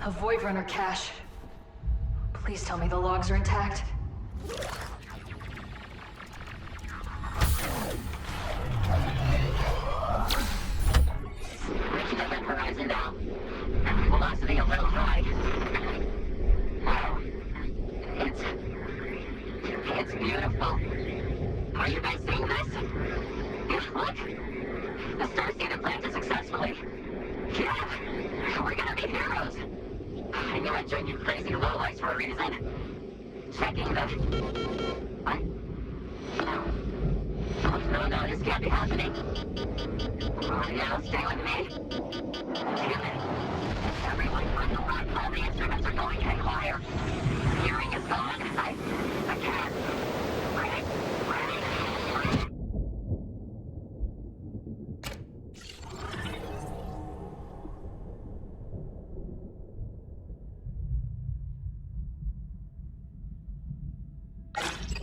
A Voidrunner cache. Please tell me the logs are intact. Reaching the horizon now. Velocity a little high. Wow. It's beautiful. Are you guys seeing this? Look! The star seed implanted successfully. Yeah! We're gonna be heroes! I knew I'd join you crazy lowlights for a reason. Checking the... What? No. Oh, no, this can't be happening. Oh, no, stay with me. Damn it. Everyone on the rock, all the instruments are going haywire. Hearing is gone. I can't. Ready?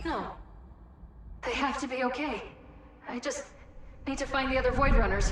No. They have to be okay. I just need to find the other Voidrunners.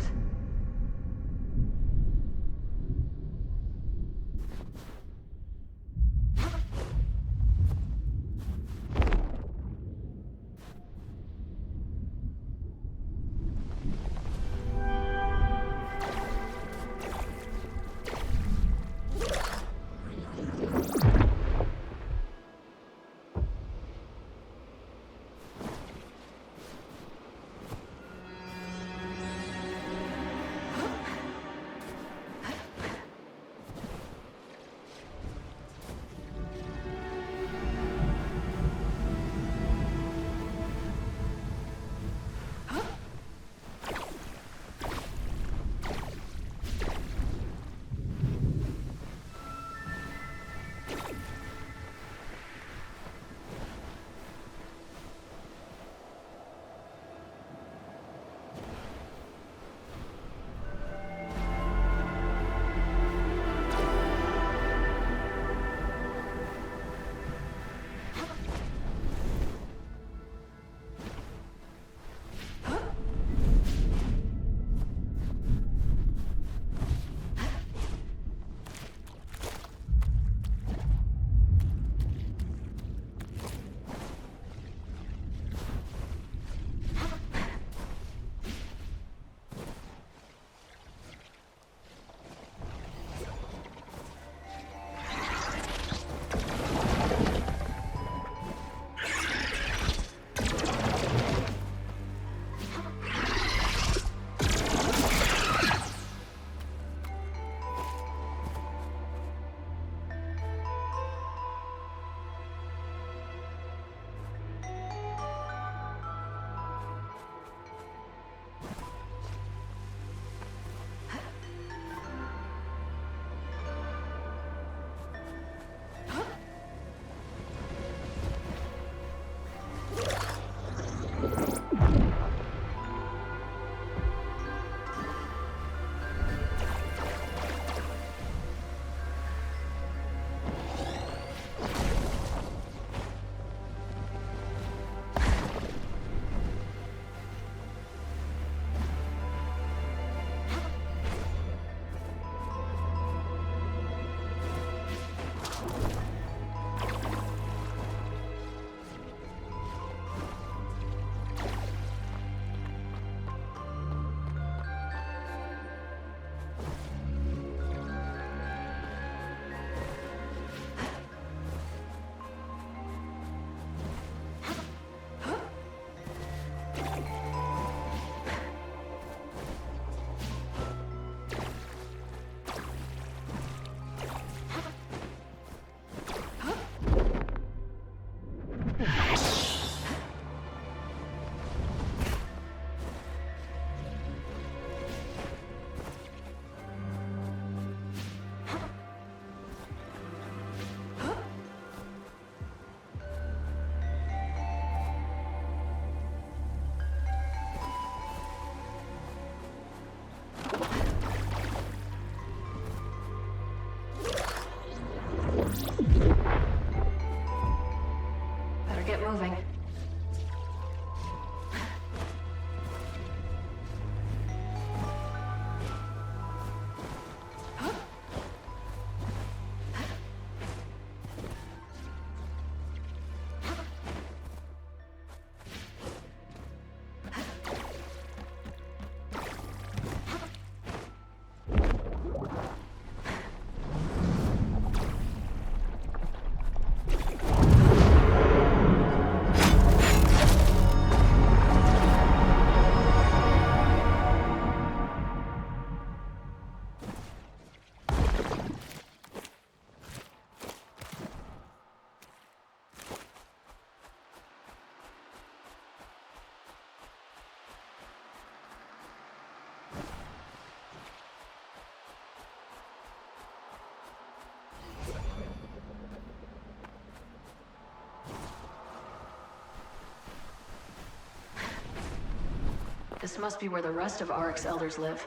This must be where the rest of Ahrric's elders live.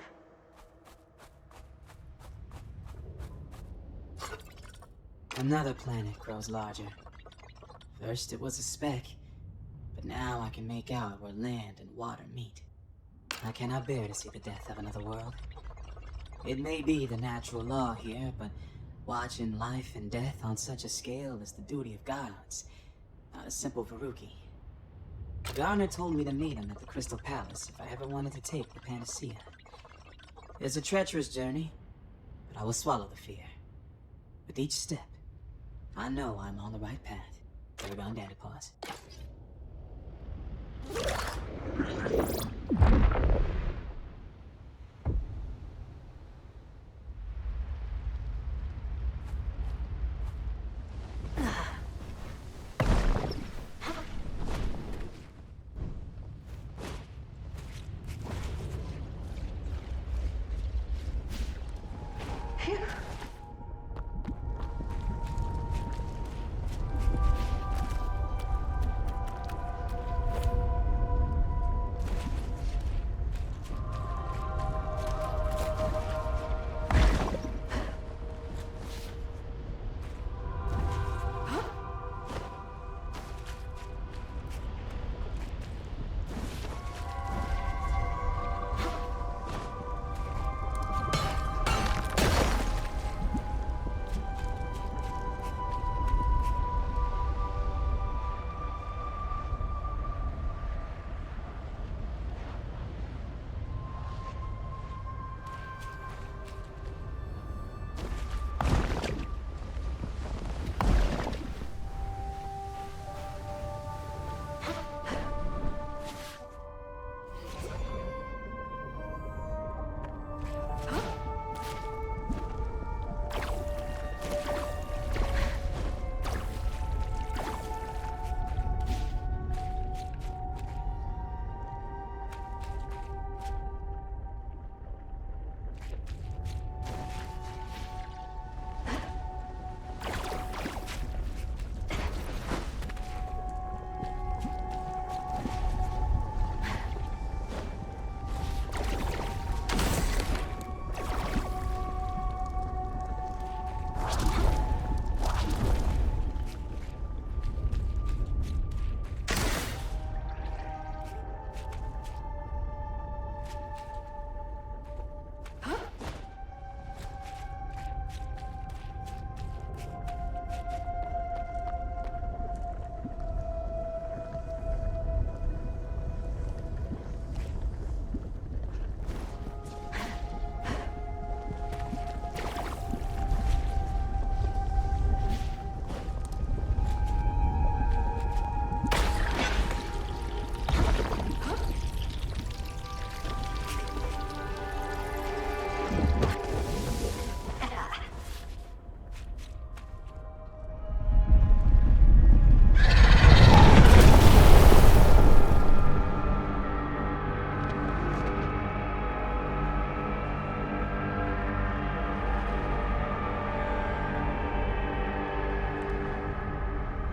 Another planet grows larger. First it was a speck, but now I can make out where land and water meet. I cannot bear to see the death of another world. It may be the natural law here, but watching life and death on such a scale is the duty of gods, not a simple Veruki. Garner told me to meet him at the Crystal Palace if I ever wanted to take the Panacea. It's a treacherous journey, but I will swallow the fear. With each step, I know I'm on the right path. Erving Daddy Paws.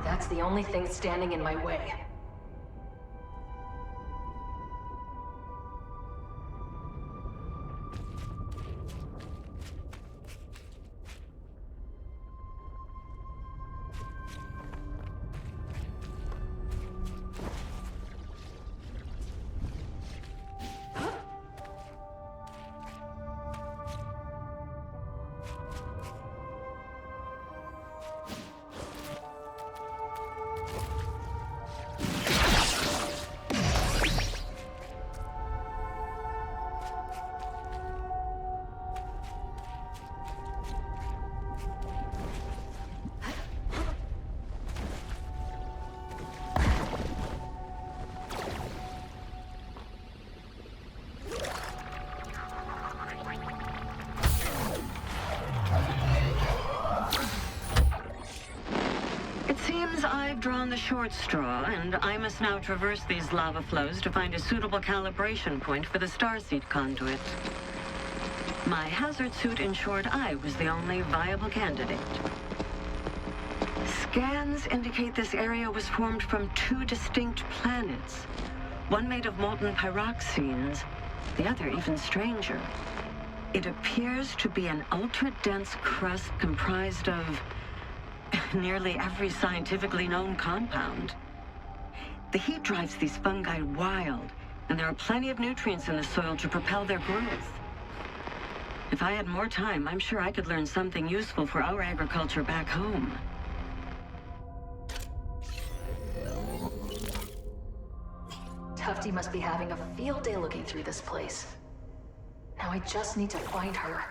That's the only thing standing in my way. I've drawn the short straw, and I must now traverse these lava flows to find a suitable calibration point for the starseed conduit. My hazard suit ensured I was the only viable candidate. Scans indicate this area was formed from two distinct planets. One made of molten pyroxenes, the other even stranger. It appears to be an ultra-dense crust comprised of nearly every scientifically known compound. The heat drives these fungi wild, and there are plenty of nutrients in the soil to propel their growth. If I had more time, I'm sure I could learn something useful for our agriculture back home. Tufty must be having a field day looking through this place. Now I just need to find her.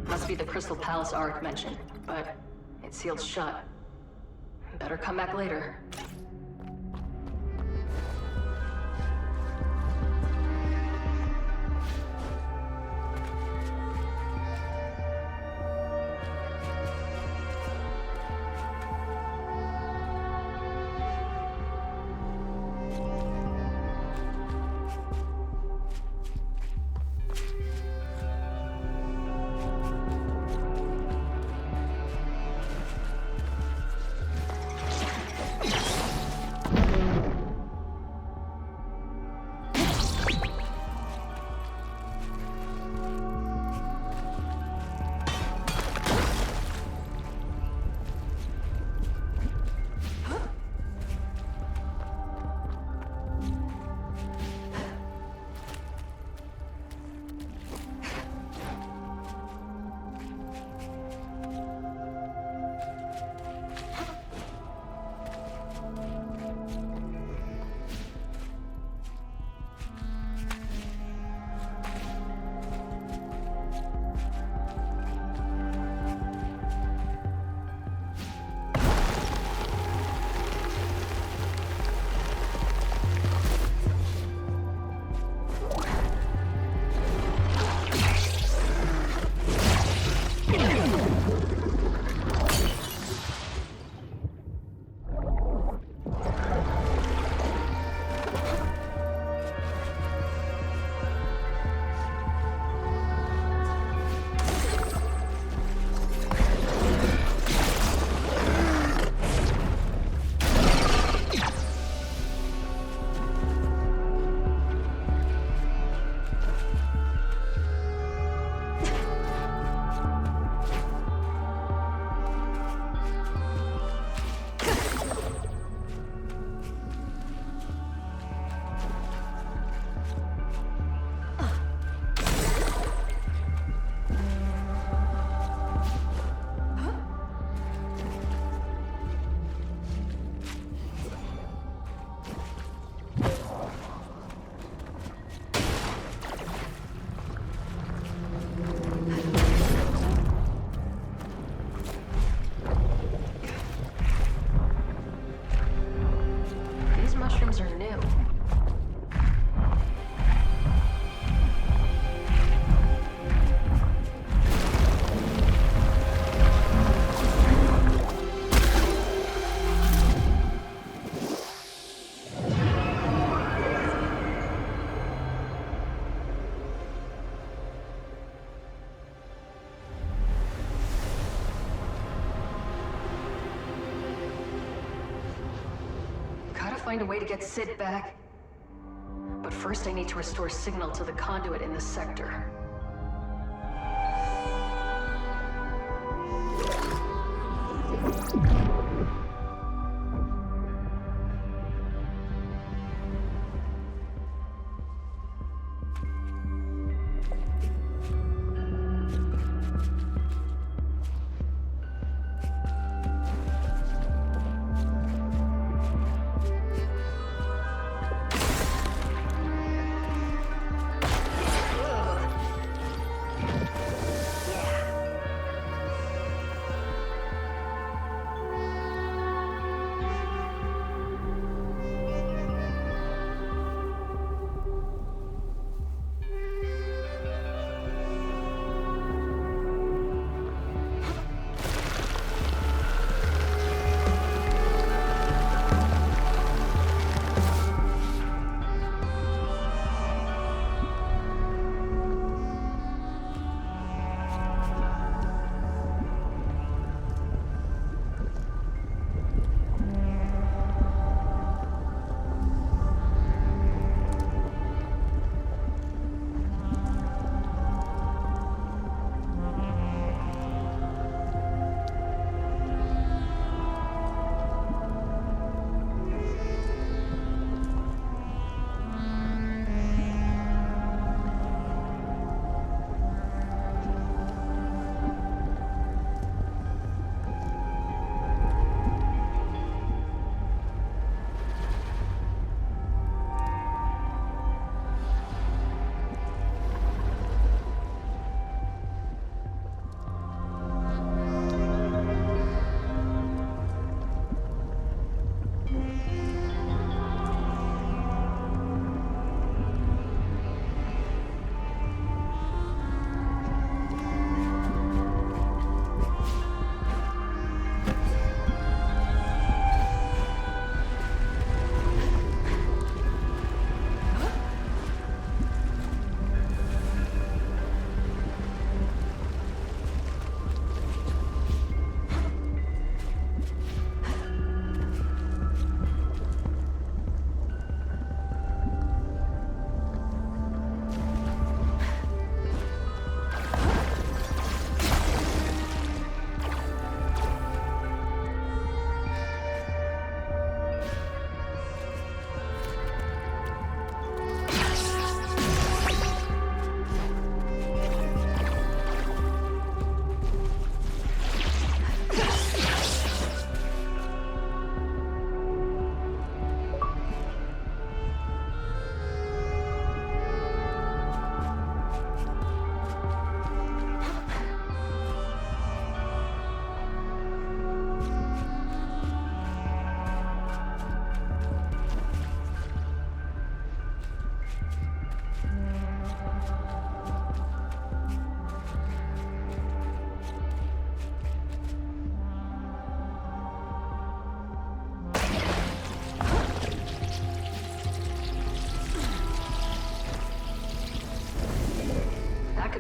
Must be the Crystal Palace Ahrric mentioned, but it's sealed shut. Better come back later. find a way to get Sid back. But first I need to restore signal to the conduit in this sector.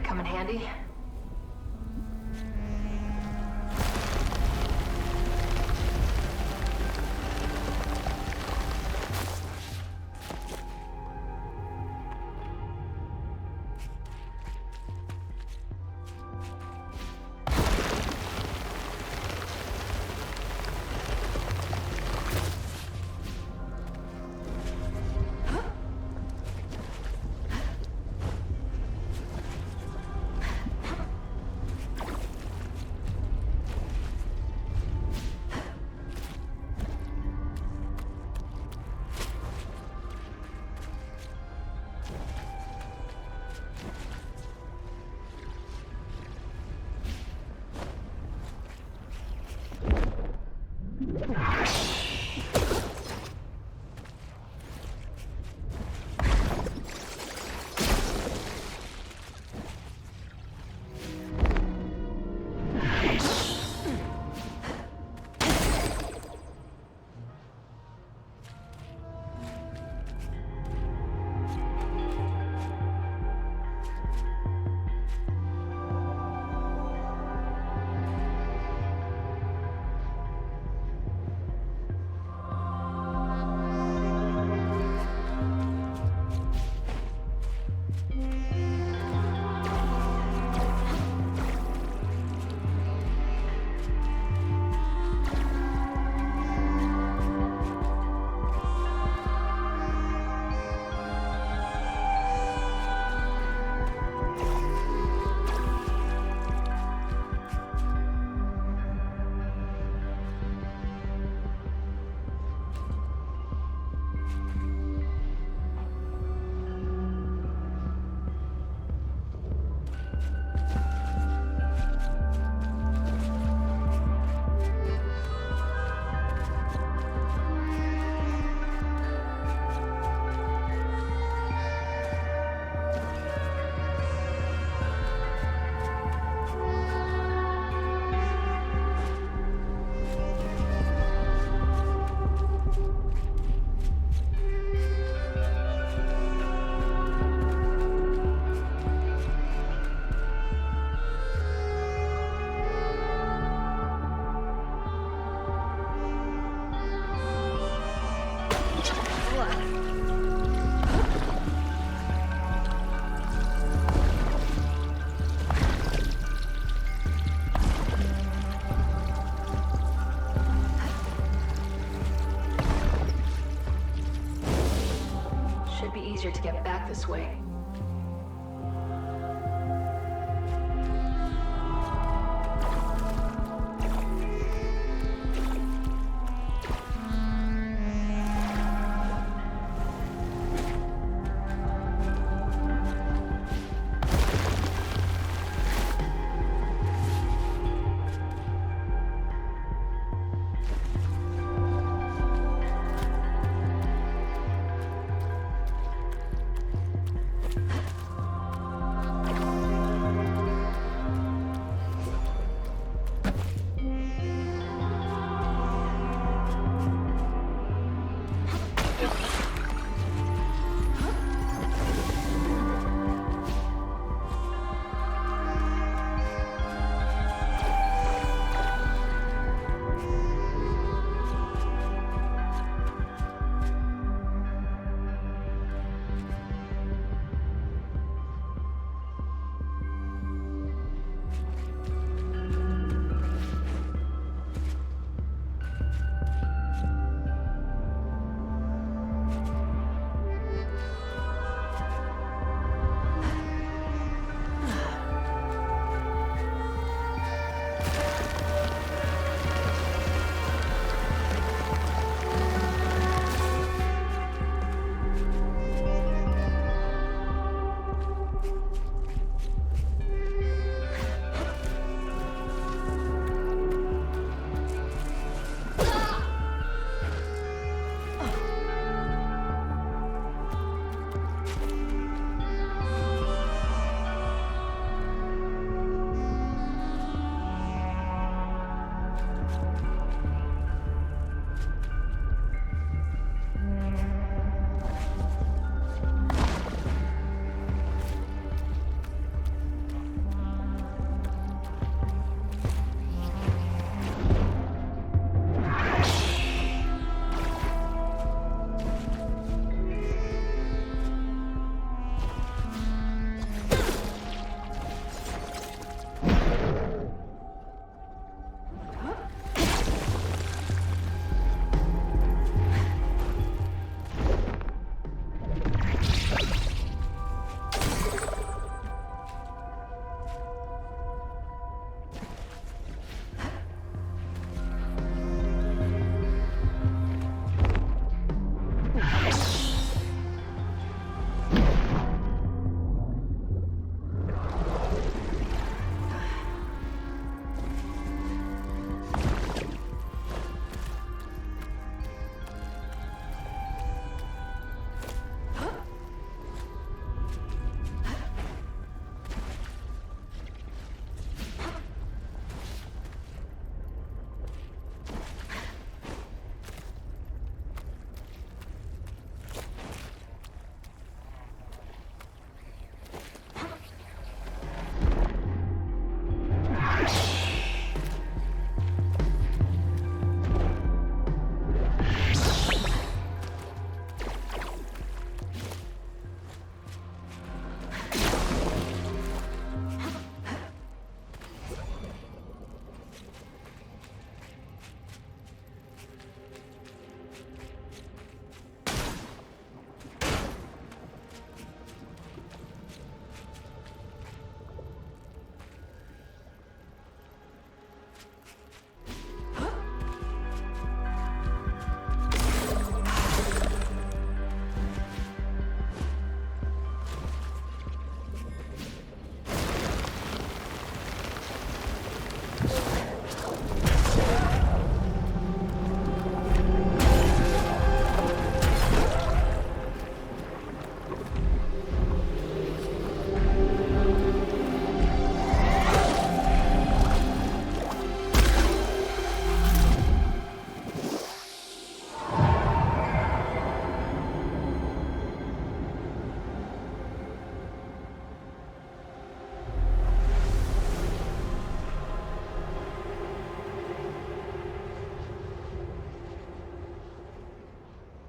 Come in handy. back this way.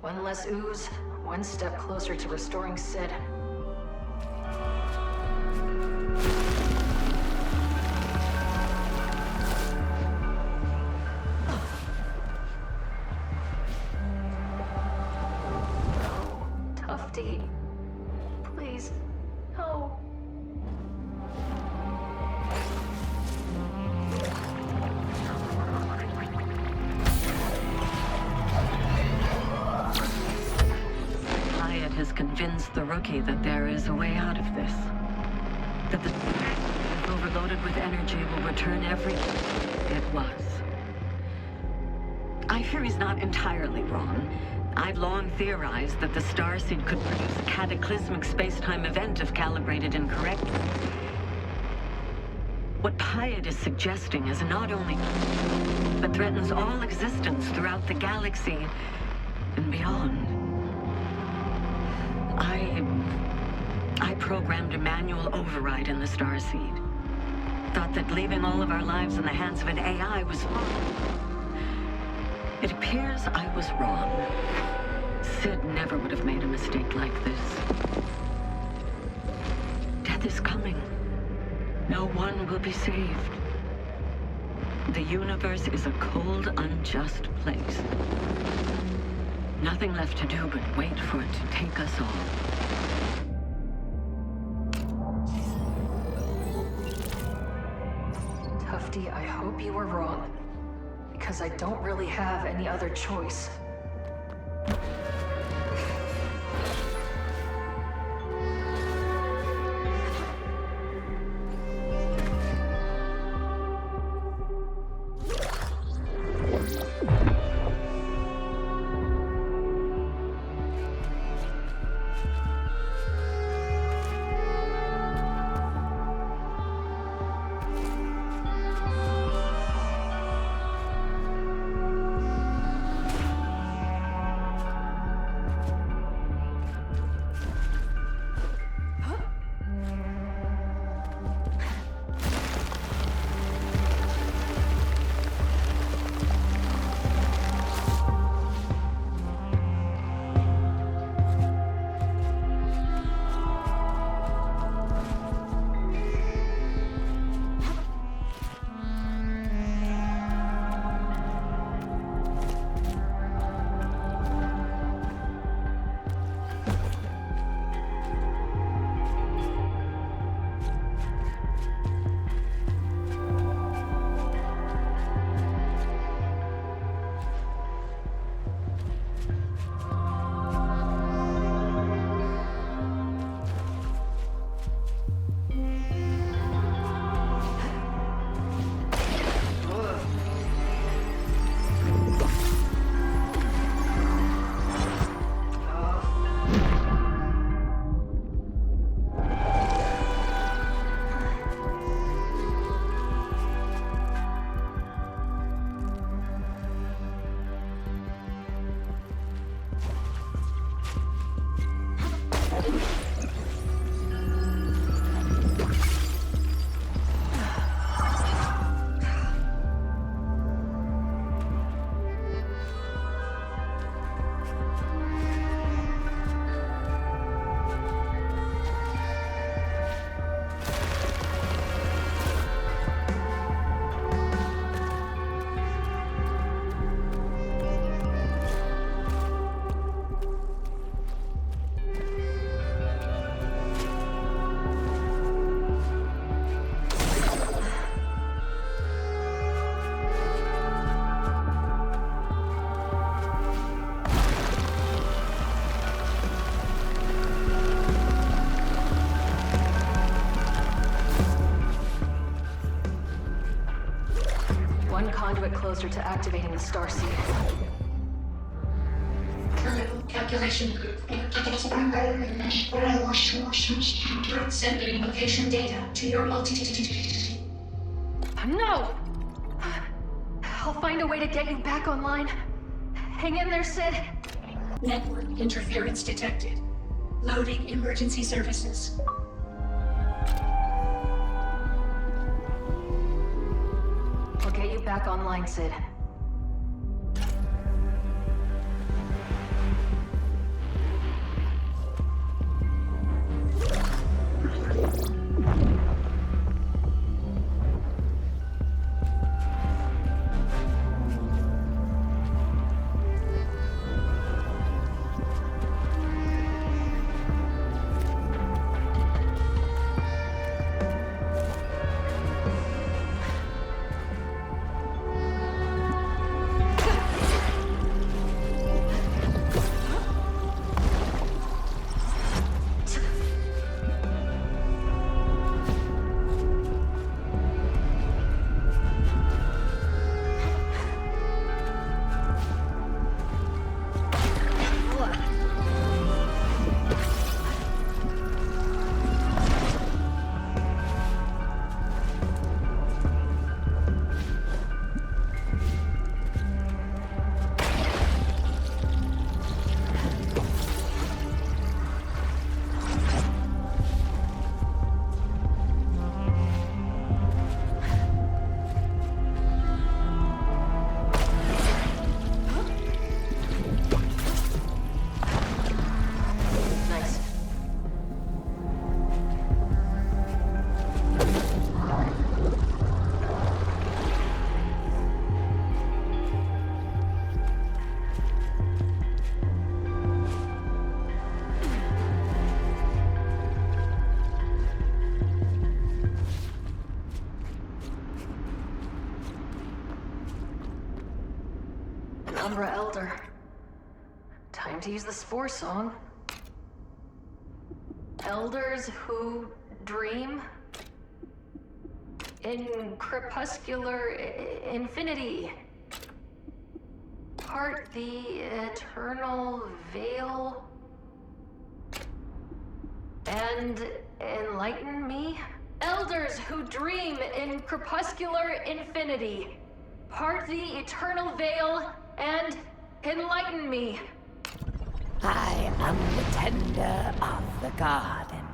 One less ooze, one step closer to restoring Sid. please. No. Pyat has convinced the rookie that there is a way out of this. That the if overloaded with energy will return everything it was. I fear he's not entirely wrong. I've long theorized that the starseed could produce a cataclysmic space-time event if calibrated incorrectly. What Pyat is suggesting is not only but threatens all existence throughout the galaxy and beyond. I programmed a manual override in the starseed. Thought that leaving all of our lives in the hands of an AI was fine. It appears I was wrong. Sid never would have made a mistake like this. Death is coming. No one will be saved. The universe is a cold, unjust place. Nothing left to do but wait for it to take us all. Tufty, I hope you were wrong. Because I don't really have any other choice. Closer to activating the starseed. Chemical calculation. Sending location data to your multi. No! I'll find a way to get you back online. Hang in there, Sid. Network interference detected. Loading emergency services. I'll get you back online, Sid. Umbra Elder. Time to use the Spore Song. Elders who dream in crepuscular infinity. Part the eternal veil and enlighten me. Elders who dream in crepuscular infinity. Part the eternal veil and enlighten me. I am the tender of the garden.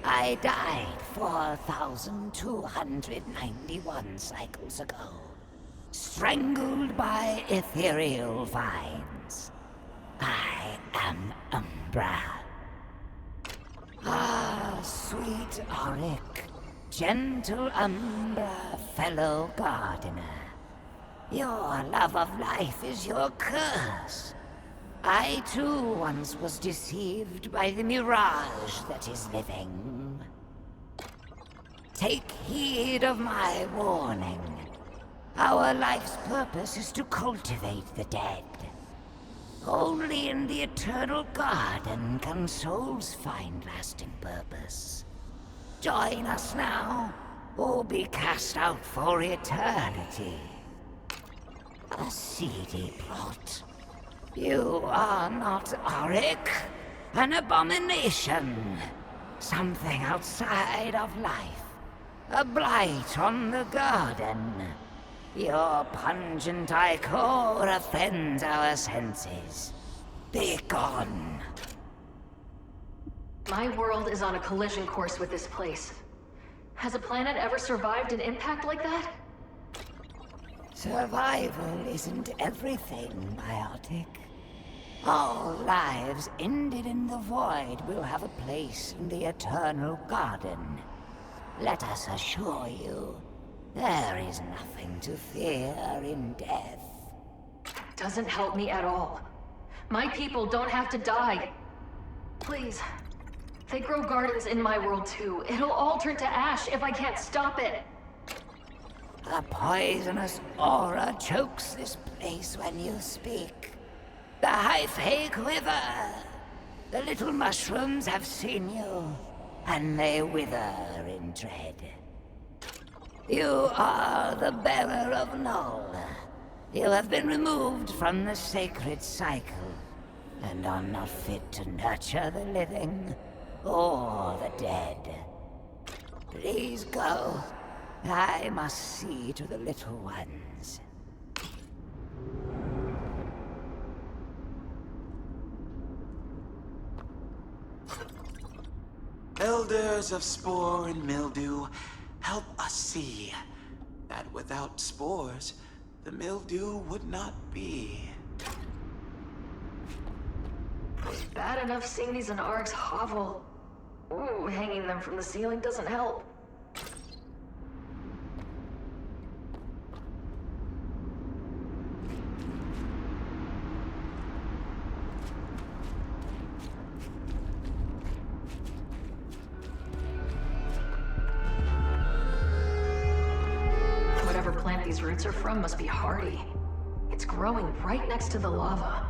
I died 4,291 cycles ago, strangled by ethereal vines. I am Umbra. Ah, sweet Ahrric, gentle Umbra, fellow gardener. Your love of life is your curse. I too once was deceived by the mirage that is living. Take heed of my warning. Our life's purpose is to cultivate the dead. Only in the eternal garden can souls find lasting purpose. Join us now, or be cast out for eternity. A seedy plot. You are not Ahrric, an abomination. Something outside of life. A blight on the garden. Your pungent ichor offends our senses. Be gone. My world is on a collision course with this place. Has a planet ever survived an impact like that? Survival isn't everything, Biotic. All lives ended in the void will have a place in the eternal garden. Let us assure you, there is nothing to fear in death. Doesn't help me at all. My people don't have to die. Please. They grow gardens in my world too. It'll all turn to ash if I can't stop it. A poisonous aura chokes this place when you speak. The Hyphae quiver. The little mushrooms have seen you, and they wither in dread. You are the bearer of Null. You have been removed from the sacred cycle, and are not fit to nurture the living or the dead. Please go. I must see to the little ones. Elders of spore and mildew, help us see that without spores, the mildew would not be. It's bad enough seeing these in Ahrric's hovel. Ooh, hanging them from the ceiling doesn't help. Whatever plant these roots are from must be hardy. It's growing right next to the lava.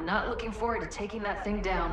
not looking forward to taking that thing down.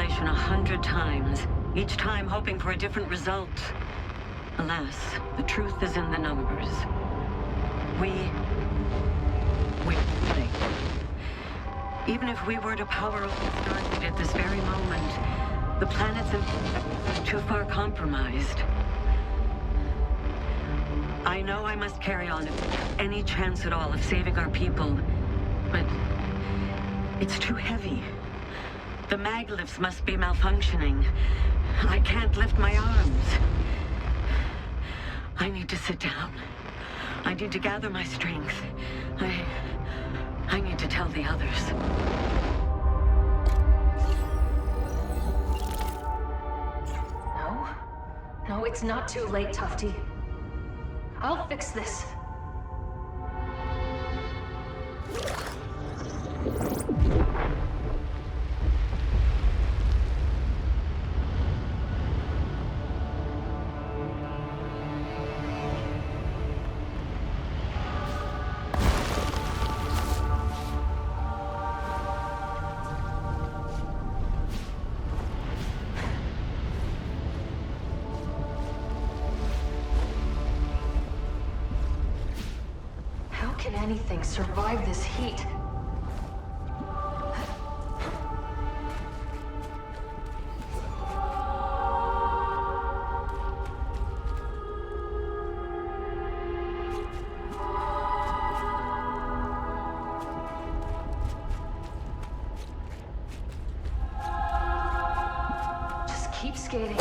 simulation 100 times, each time hoping for a different result. Alas, the truth is in the numbers. We're nothing. Even if we were to power up the Stargate at this very moment, the planet's too far compromised. I know I must carry on if any chance at all of saving our people, but it's too heavy. The maglifts must be malfunctioning. I can't lift my arms. I need to sit down. I need to gather my strength. I need to tell the others. No, it's not too late, Tufty. I'll fix this. Anything survive this heat? Just keep skating.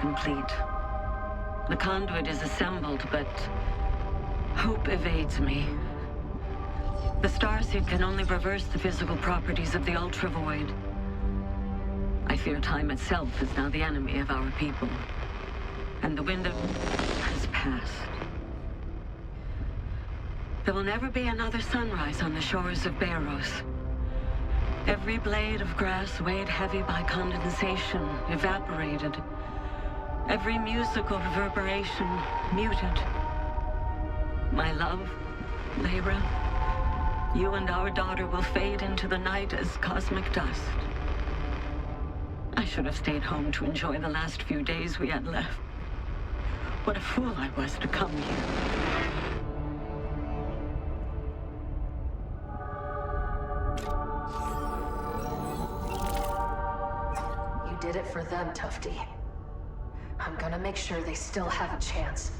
Complete. The conduit is assembled, but hope evades me. The starseed can only reverse the physical properties of the Ultravoid. I fear time itself is now the enemy of our people. And the window has passed. There will never be another sunrise on the shores of Beros. Every blade of grass weighed heavy by condensation, evaporated. Every musical reverberation, muted. My love, Lyra, you and our daughter will fade into the night as cosmic dust. I should have stayed home to enjoy the last few days we had left. What a fool I was to come here. You did it for them, Tufty. I'm gonna make sure they still have a chance.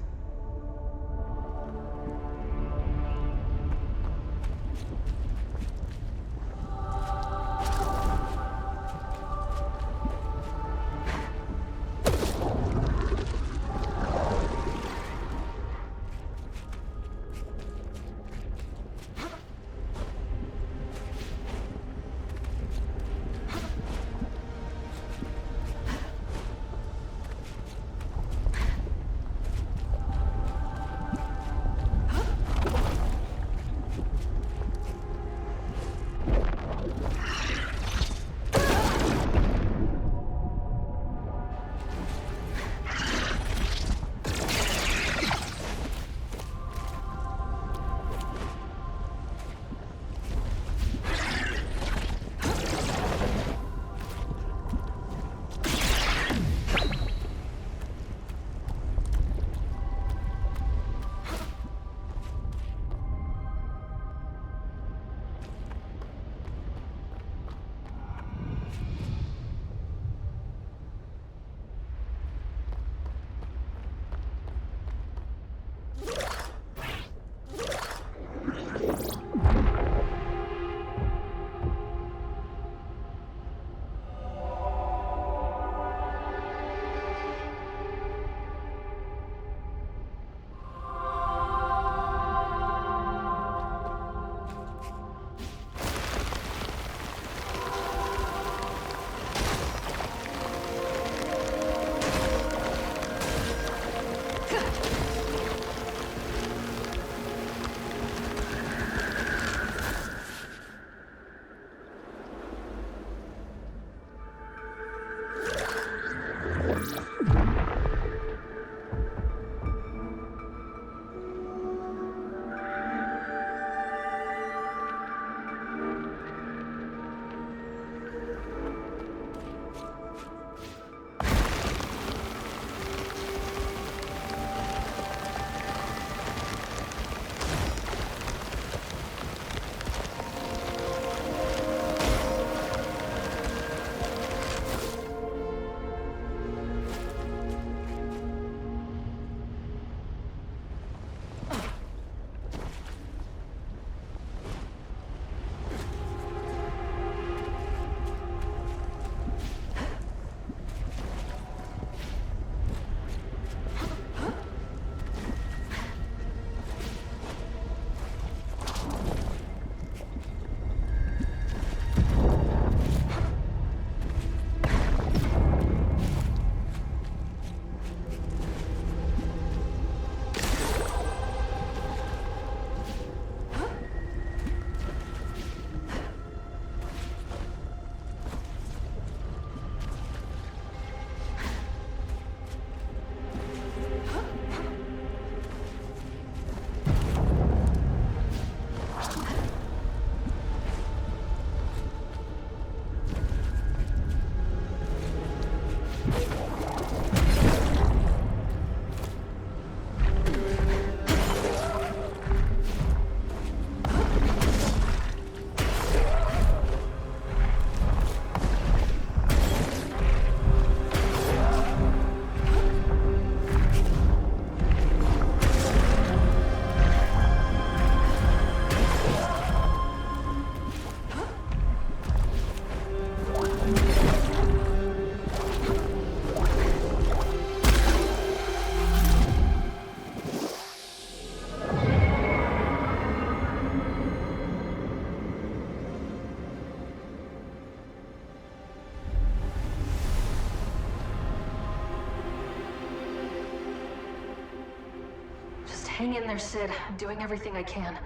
Hang in there, Sid. I'm doing everything I can.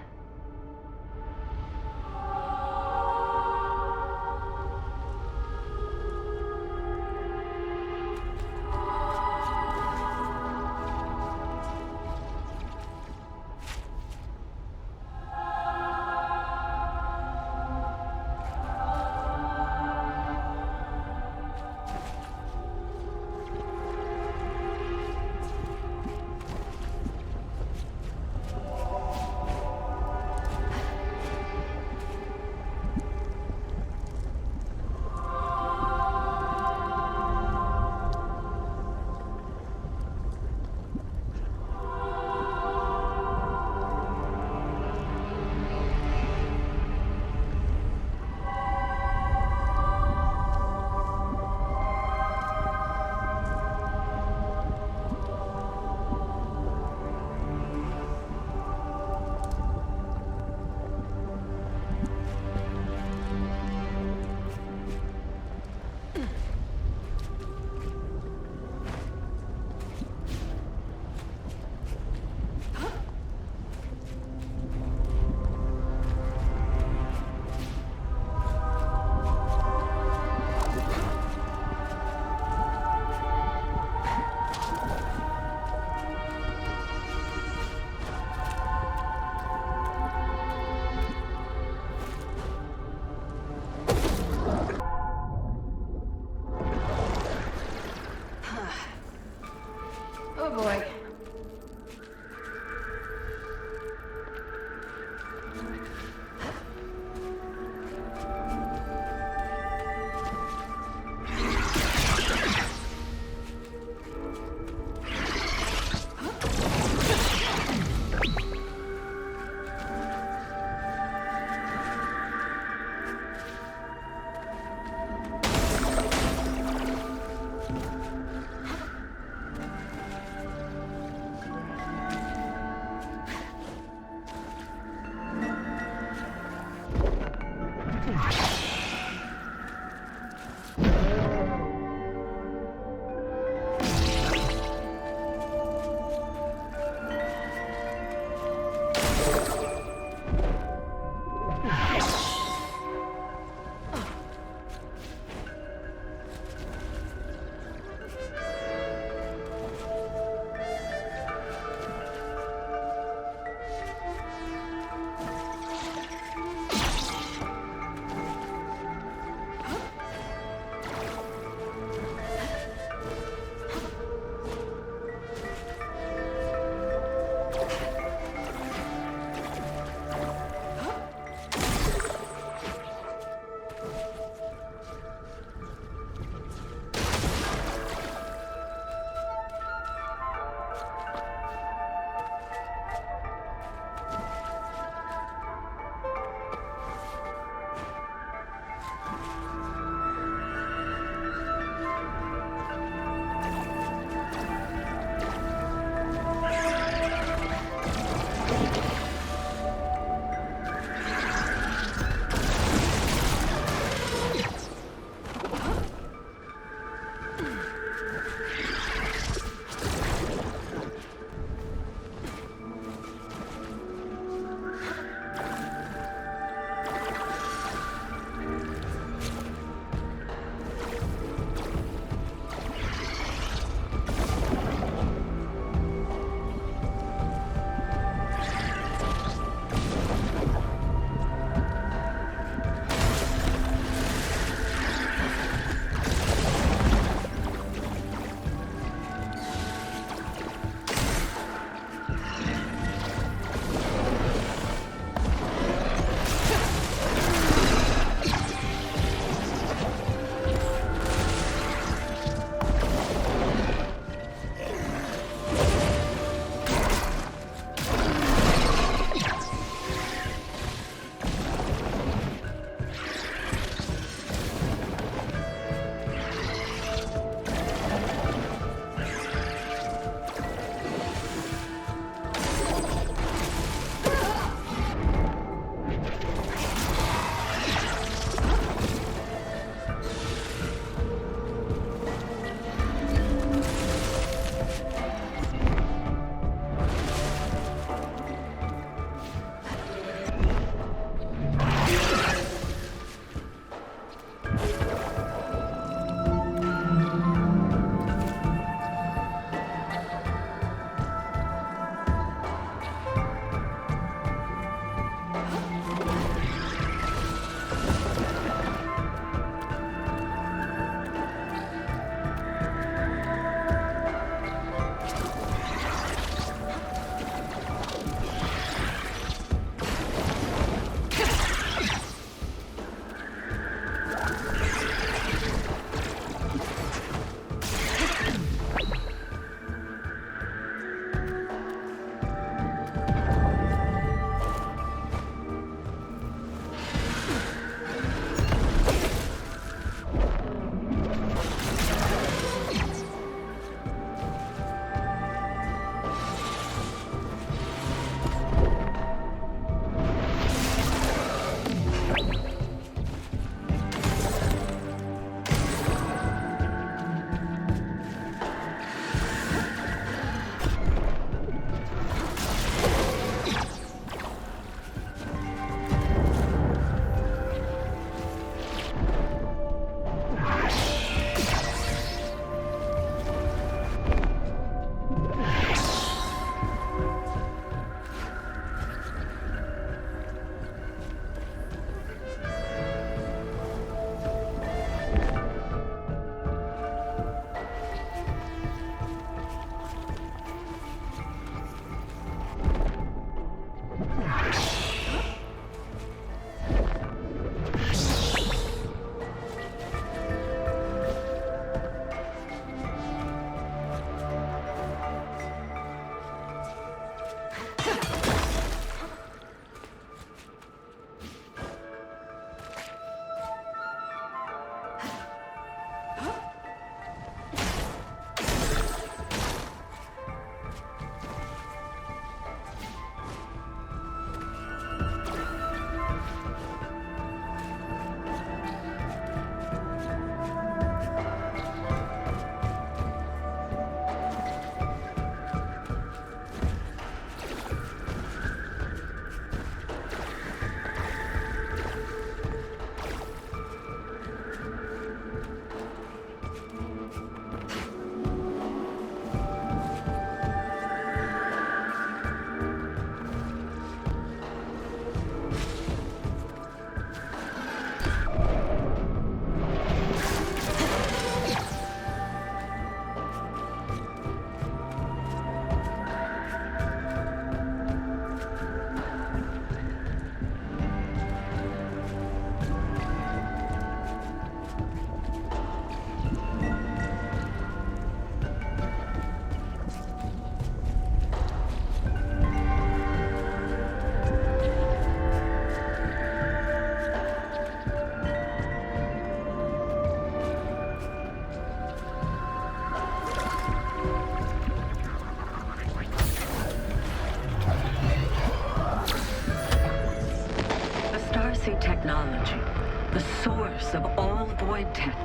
source of all void tech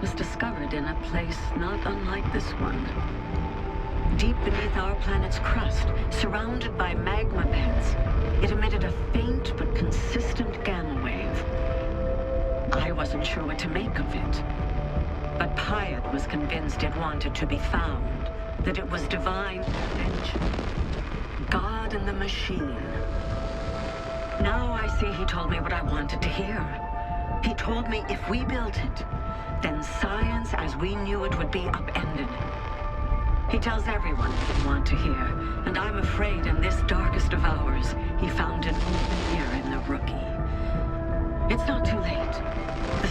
was discovered in a place not unlike this one. Deep beneath our planet's crust, surrounded by magma beds, it emitted a faint but consistent gamma wave. I wasn't sure what to make of it, but Pyat was convinced it wanted to be found, that it was divine intervention. God and the machine. Now I see he told me what I wanted to hear. He told me if we built it, then science as we knew it would be upended. He tells everyone what we want to hear, and I'm afraid in this darkest of hours, he found an open ear in the rookie. It's not too late. The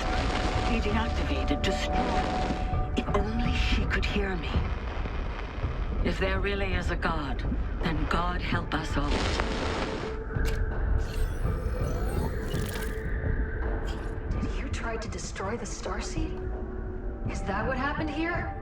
be deactivated, destroyed. If only she could hear me. If there really is a God, then God help us all. Did you try to destroy the starseed? Is that what happened here?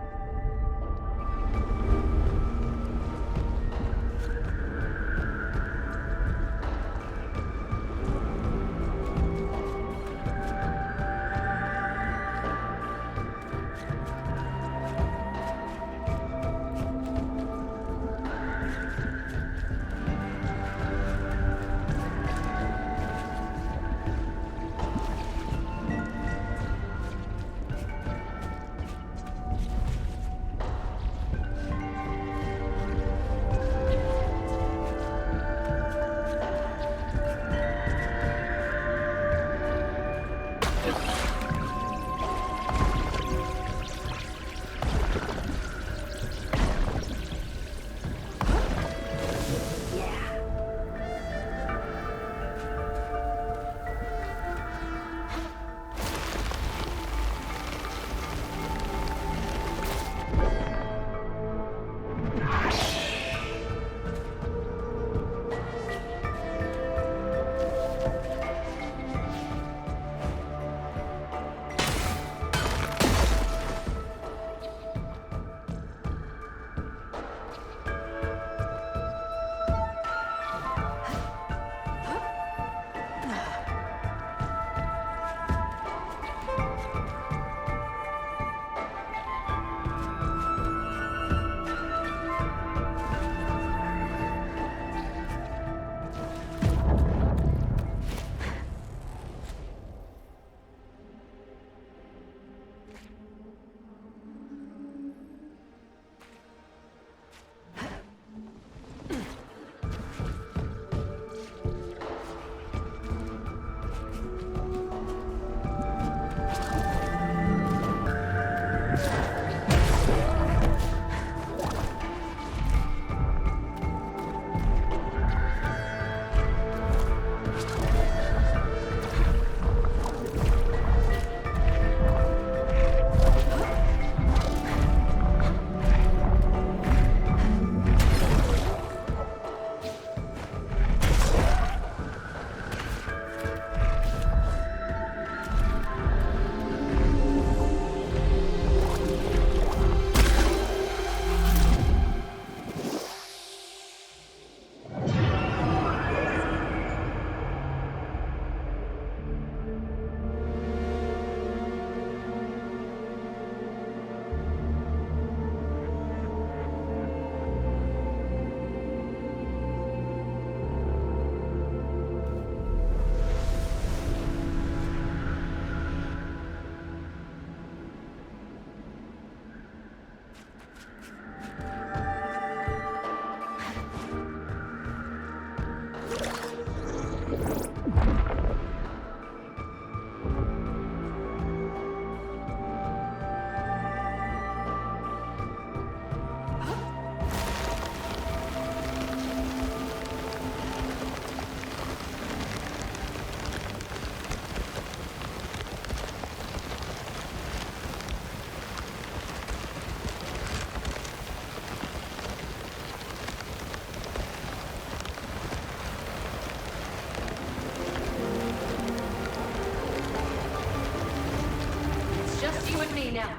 Now,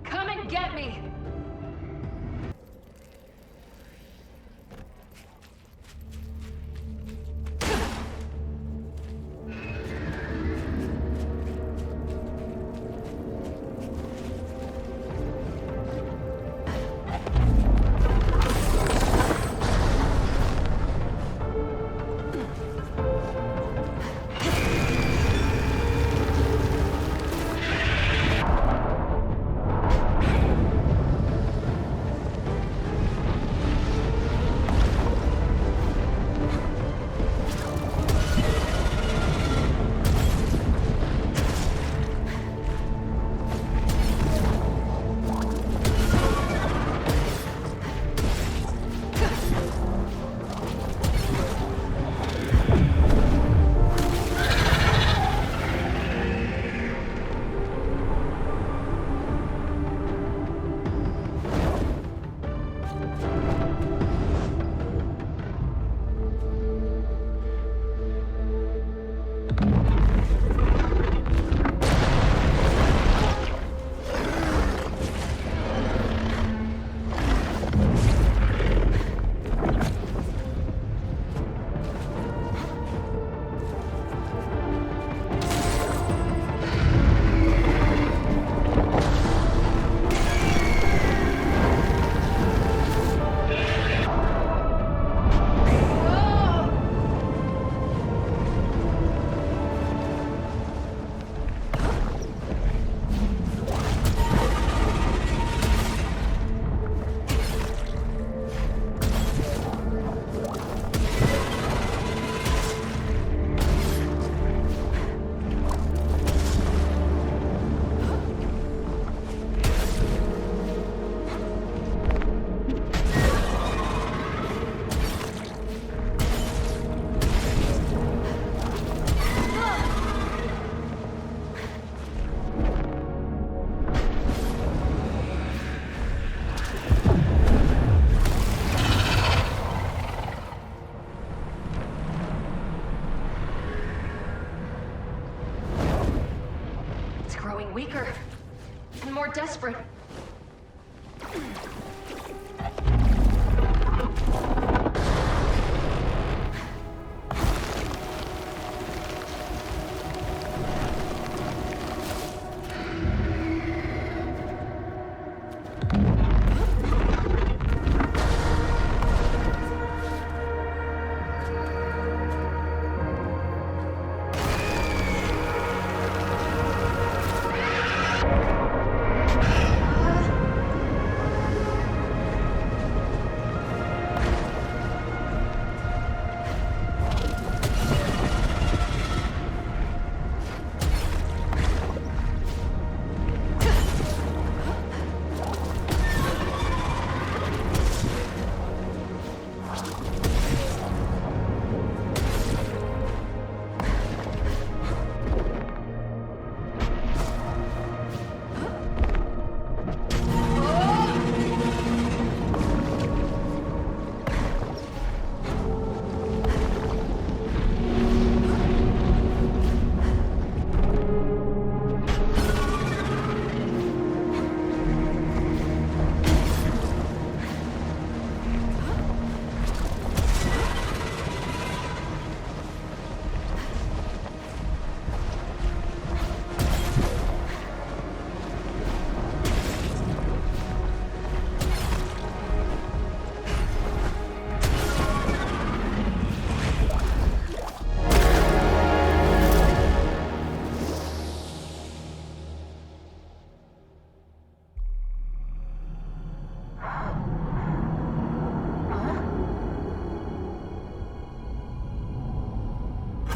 come and get me! and more desperate.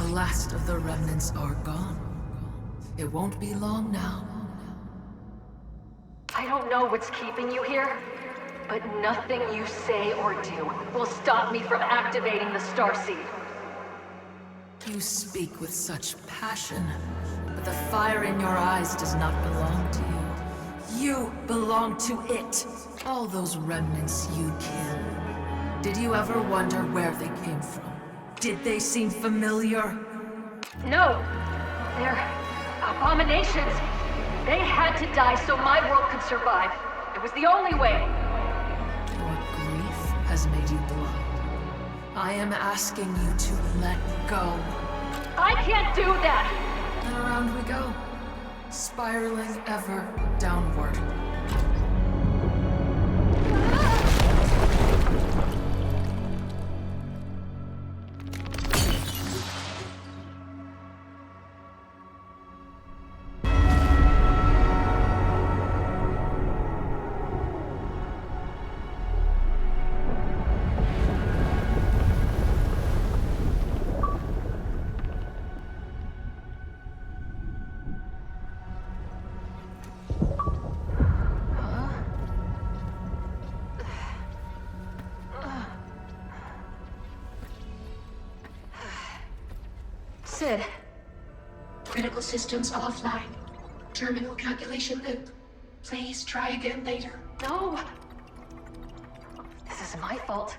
The last of the remnants are gone. It won't be long now. I don't know what's keeping you here, but nothing you say or do will stop me from activating the Starseed. You speak with such passion, but the fire in your eyes does not belong to you. You belong to it. All those remnants you killed. Did you ever wonder where they came from? Did they seem familiar? No, they're abominations. They had to die so my world could survive. It was the only way. What grief has made you blind? I am asking you to let go. I can't do that! And around we go, spiraling ever downward. Sid. Critical systems offline. Terminal calculation loop. Please try again later. No! This is my fault.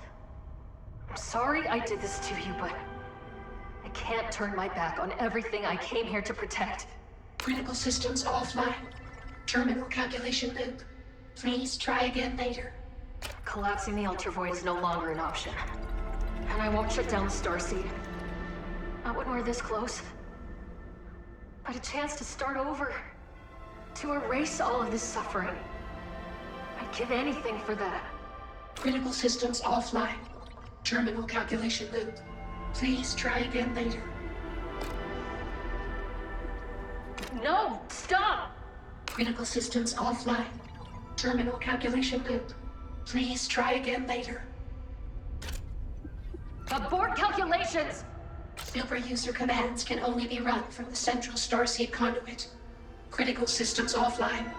I'm sorry I did this to you, but I can't turn my back on everything I came here to protect. Critical systems offline. Terminal calculation loop. Please try again later. Collapsing the Ultravoid is no longer an option. And I won't shut down the Starseed. Not when we're this close. But a chance to start over. To erase all of this suffering. I'd give anything for that. Critical systems offline. Terminal calculation loop. Please try again later. No! Stop! Critical systems offline. Terminal calculation loop. Please try again later. Abort calculations! Silver user commands can only be run from the central Starseed conduit. Critical systems offline.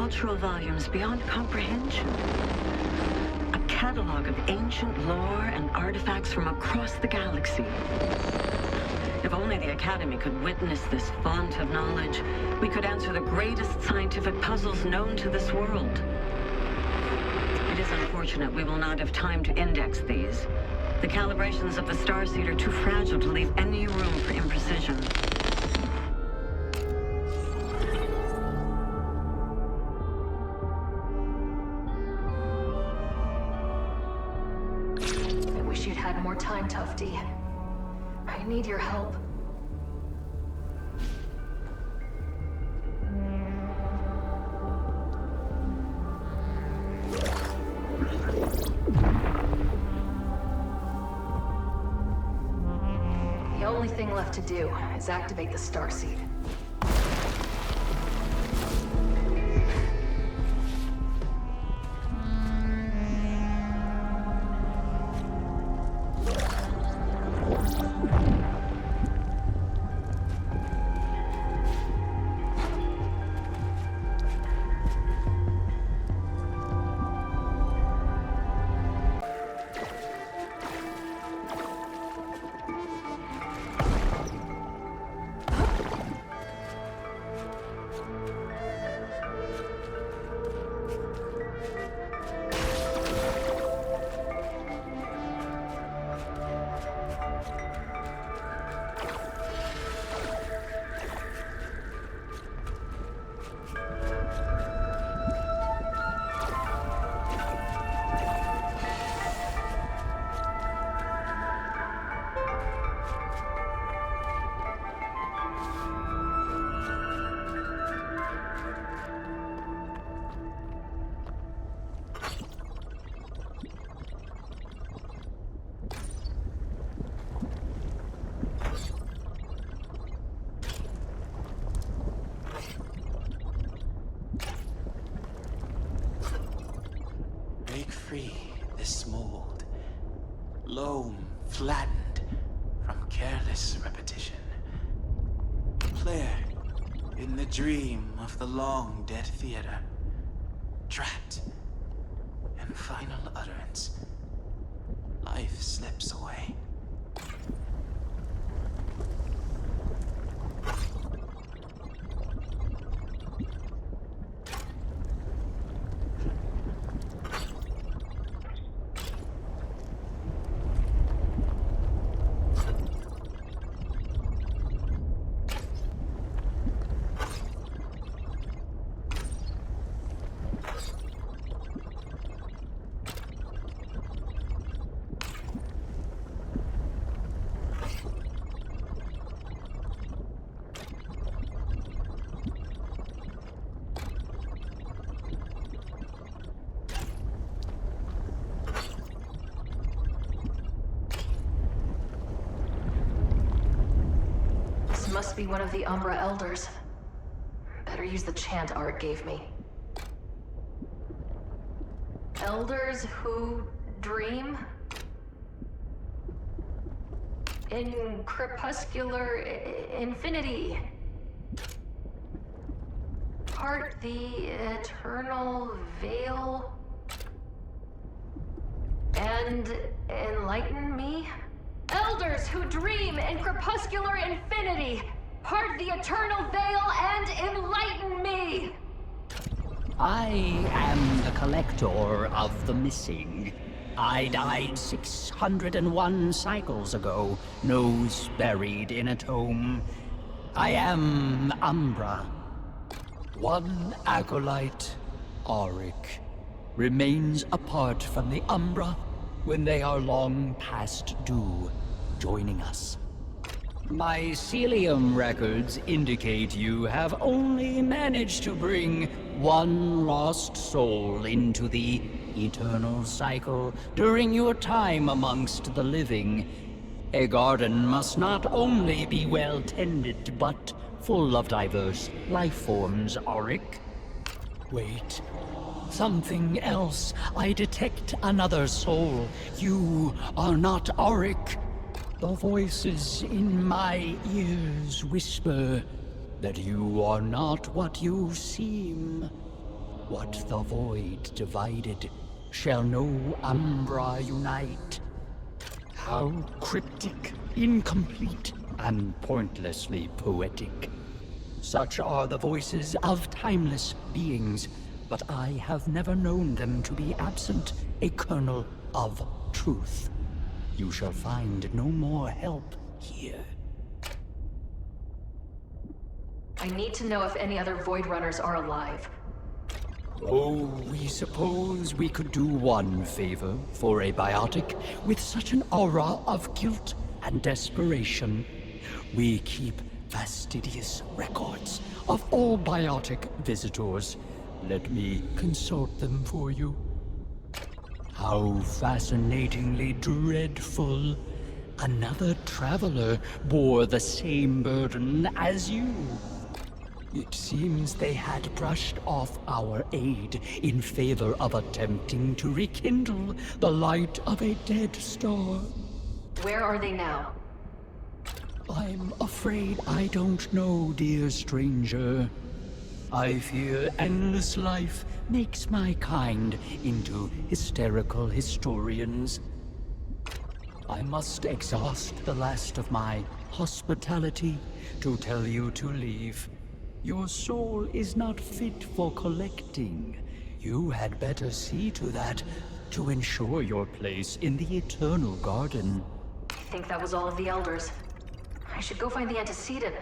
cultural volumes beyond comprehension. A catalog of ancient lore and artifacts from across the galaxy. If only the Academy could witness this font of knowledge, we could answer the greatest scientific puzzles known to this world. It is unfortunate we will not have time to index these. The calibrations of the starseed are too fragile to leave any room for imprecision. I wish you'd had more time, Tufty. I need your help. The only thing left to do is activate the starseed. Break free this mold. Loam flattened from careless repetition. Player in the dream of the long dead theater. Trapped in final utterance. Life slips away. Must be one of the Umbra Elders. Better use the chant Art gave me. Elders who dream? In crepuscular infinity. Part the eternal veil. And enlighten me? Elders who dream in crepuscular infinity! Part the eternal veil and enlighten me! I am the collector of the missing. I died 601 cycles ago, nose buried in a tomb. I am Umbra. One acolyte, Ahrric, remains apart from the Umbra when they are long past due, joining us. My Celium records indicate you have only managed to bring one lost soul into the eternal cycle during your time amongst the living. A garden must not only be well tended, but full of diverse life forms, Ahrric. Wait. Something else. I detect another soul. You are not Ahrric. The voices in my ears whisper that you are not what you seem. What the void divided shall no Umbra unite. How cryptic, incomplete, and pointlessly poetic. Such are the voices of timeless beings, but I have never known them to be absent a kernel of truth. You shall find no more help here. I need to know if any other Voidrunners are alive. Oh, we suppose we could do one favor for a biotic with such an aura of guilt and desperation. We keep fastidious records of all biotic visitors. Let me consult them for you. How fascinatingly dreadful. Another traveler bore the same burden as you. It seems they had brushed off our aid in favor of attempting to rekindle the light of a dead star. Where are they now? I'm afraid I don't know, dear stranger. I fear endless life makes my kind into hysterical historians. I must exhaust the last of my hospitality to tell you to leave. Your soul is not fit for collecting. You had better see to that to ensure your place in the Eternal Garden. I think that was all of the elders. I should go find the antecedent.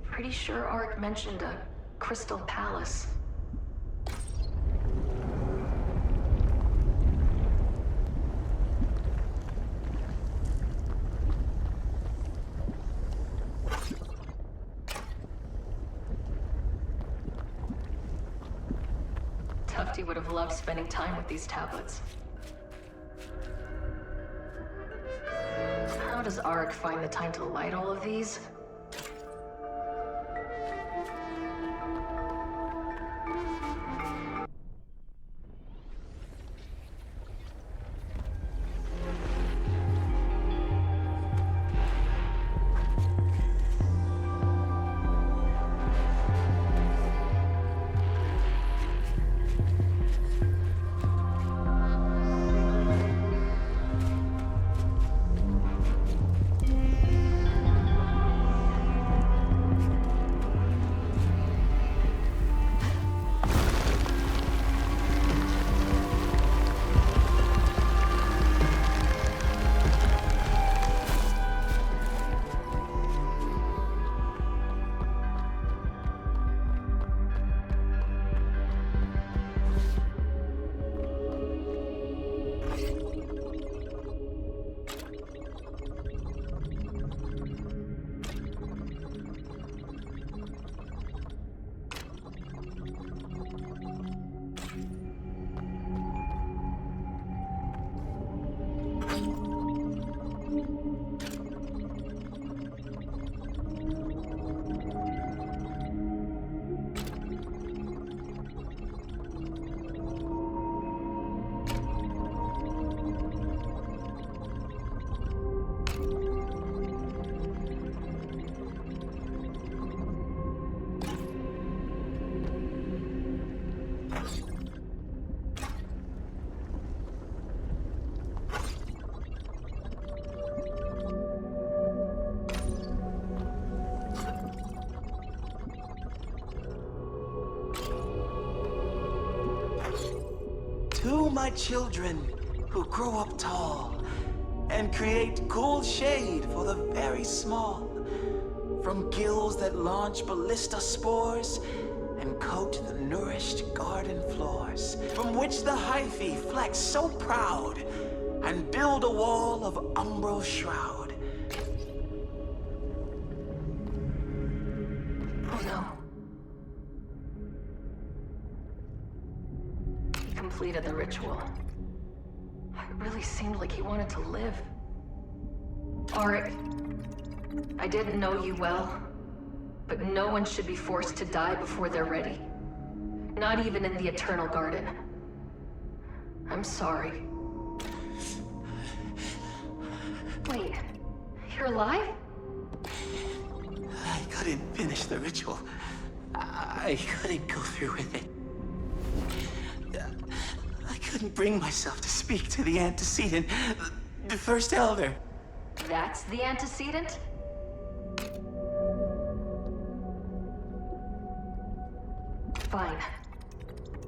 Pretty sure Ahrric mentioned a crystal palace. Tufty would have loved spending time with these tablets. How does Ahrric find the time to light all of these? To my children who grow up tall and create cool shade for the very small, from gills that launch ballista spores and coat the nourished garden floors, from which the hyphae flex so proud and build a wall of umbral shroud. Oh no. He completed the ritual. It really seemed like he wanted to live. Ahrric, I didn't know you well, but no one should be forced to die before they're ready. Not even in the Eternal Garden. I'm sorry. Wait, you're alive? I couldn't finish the ritual. I couldn't go through with it. couldn't bring myself to speak to the antecedent, the First Elder. That's the antecedent? Fine.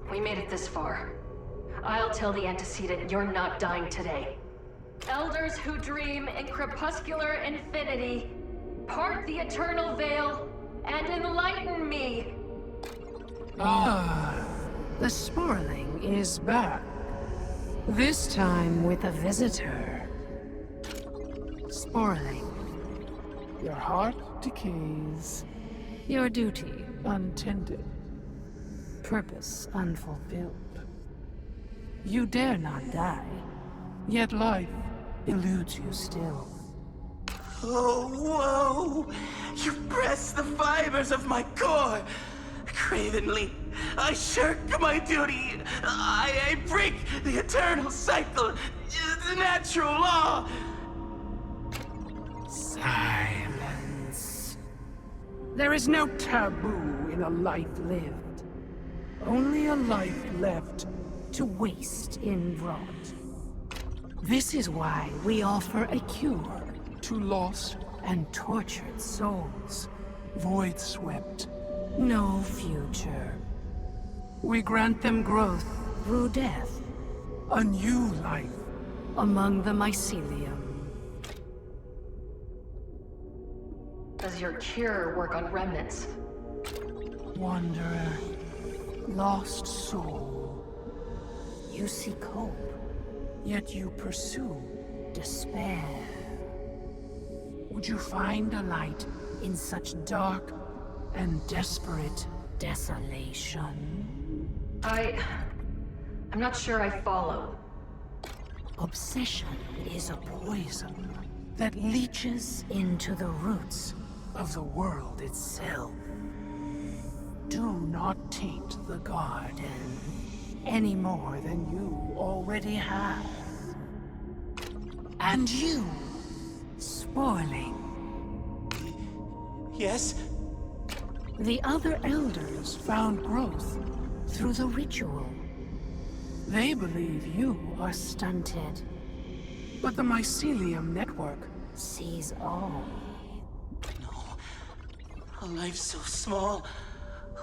We made it this far. I'll tell the antecedent you're not dying today. Elders who dream in crepuscular infinity, part the eternal veil and enlighten me. Ah, the Sporling is back. This time with a visitor. Sporling, your heart decays, your duty untended, purpose unfulfilled. You dare not die, yet life eludes you still. Oh, whoa! You press the fibers of my core! Cravenly, I shirk my duty! I break the eternal cycle, the natural law! Silence. There is no taboo in a life lived. Only a life left to waste in rot. This is why we offer a cure to lost and tortured souls. Void swept. No future. We grant them growth through death. A new life among the mycelium. Does your cure work on remnants? Wanderer, lost soul. You seek hope, yet you pursue despair. Would you find a light in such dark and desperate desolation? I'm not sure I follow. Obsession is a poison that leaches into the roots of the world itself. Do not taint the garden any more than you already have. And you, Sporling. Yes? The other elders found growth through the ritual. They believe you are stunted. But the mycelium network sees all. No. A life so small,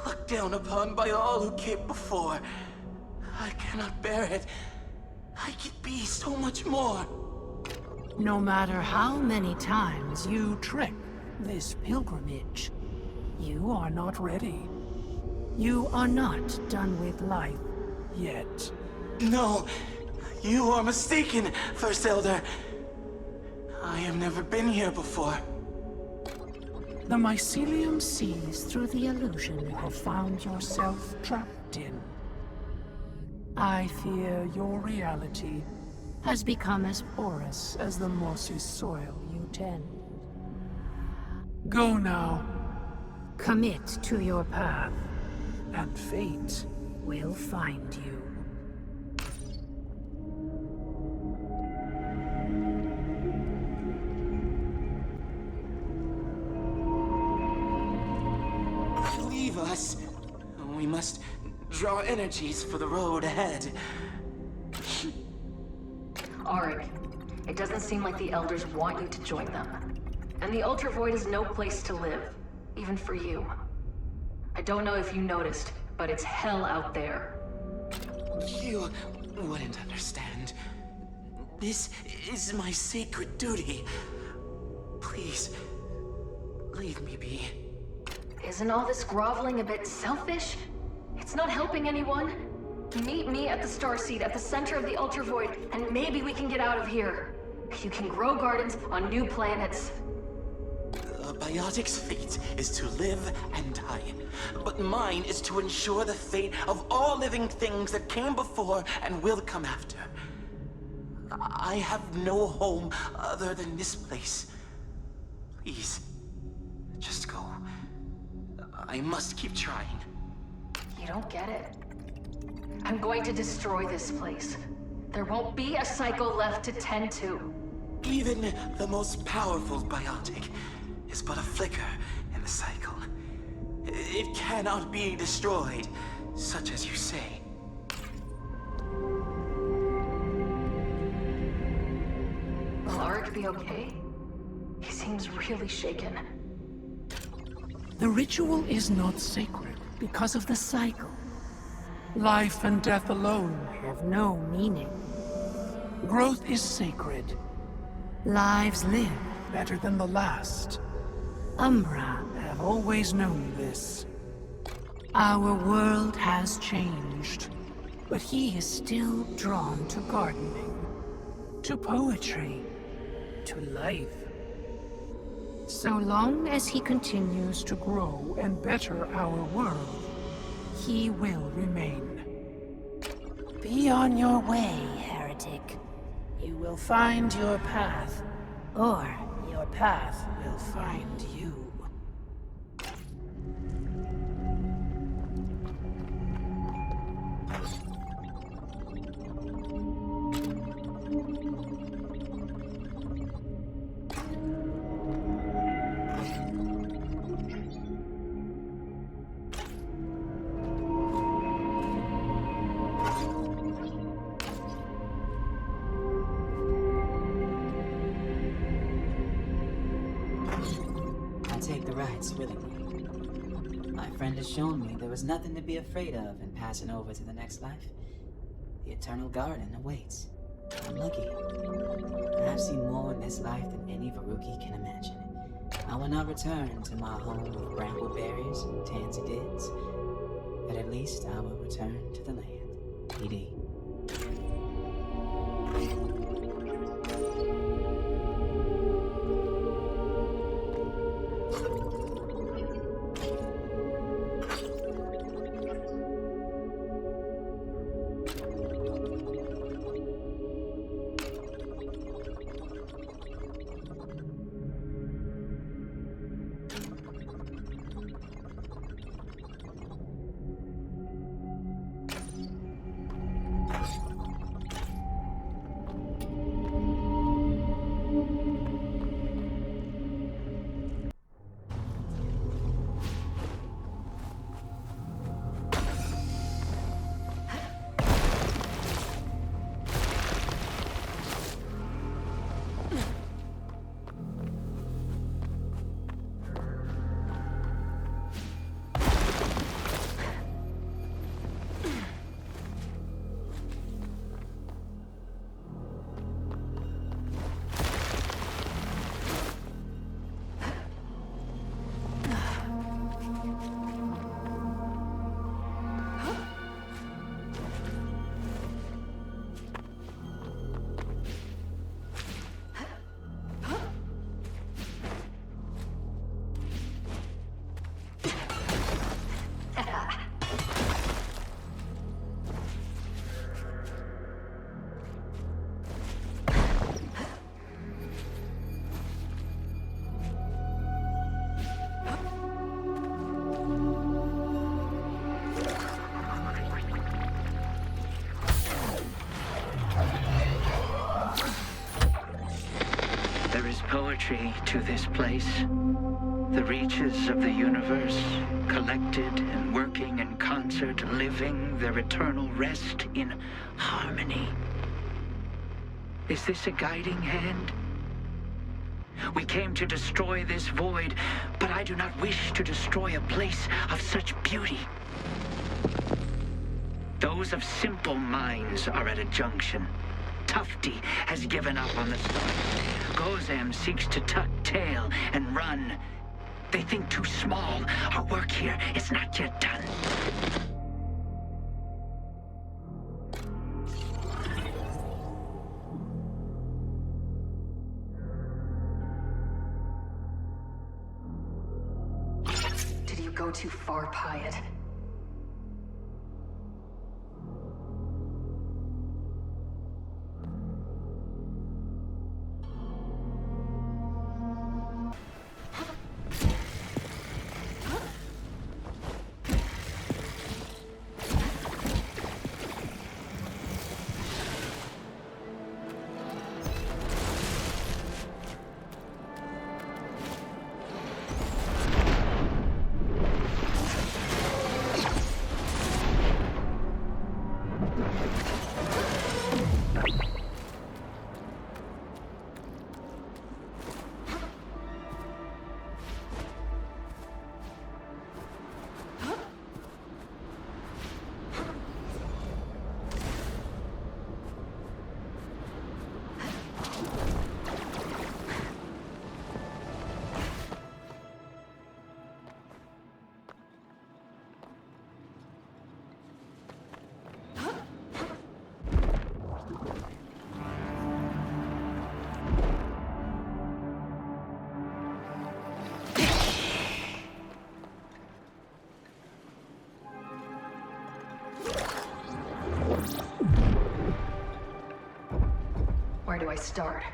looked down upon by all who came before. I cannot bear it. I could be so much more. No matter how many times you trek this pilgrimage, you are not ready. You are not done with life yet. No, you are mistaken, First Elder. I have never been here before. The mycelium sees through the illusion you have found yourself trapped in. I fear your reality has become as porous as the mossy soil you tend. Go now. Commit to your path, and fate will find you. Leave us. We must draw energies for the road ahead. Ahrric, it doesn't seem like the Elders want you to join them. And the Ultravoid is no place to live, even for you. I don't know if you noticed, but it's hell out there. You wouldn't understand. This is my sacred duty. Please, leave me be. Isn't all this groveling a bit selfish? It's not helping anyone. Meet me at the starseed at the center of the Ultravoid, and maybe we can get out of here. You can grow gardens on new planets. A biotic's fate is to live and die. But mine is to ensure the fate of all living things that came before and will come after. I have no home other than this place. Please, just go. I must keep trying. You don't get it. I'm going to destroy this place. There won't be a cycle left to tend to. Even the most powerful biotic is but a flicker in the cycle. It cannot be destroyed, such as you say. gonna be okay? He seems really shaken. The ritual is not sacred because of the cycle. Life and death alone have no meaning. Growth is sacred. Lives live better than the last. Umbra have always known this. Our world has changed, but he is still drawn to gardening, to poetry, to life. So long as he continues to grow and better our world, he will remain. Be on your way, heretic. You will find your path, or your path will find you. Willingly. My friend has shown me there was nothing to be afraid of in passing over to the next life. The eternal garden awaits. I'm lucky. I've seen more in this life than any Varuki can imagine. I will not return to my home of brambleberries and tanzadids, but at least I will return to the land. PD. Poetry to this place. The reaches of the universe, collected and working in concert, living their eternal rest in harmony. Is this a guiding hand? We came to destroy this void, but I do not wish to destroy a place of such beauty. Those of simple minds are at a junction. Tufty has given up on the stars. Ghozam seeks to tuck tail and run. They think too small. Our work here is not yet done. Did you go too far, Pyat? I start?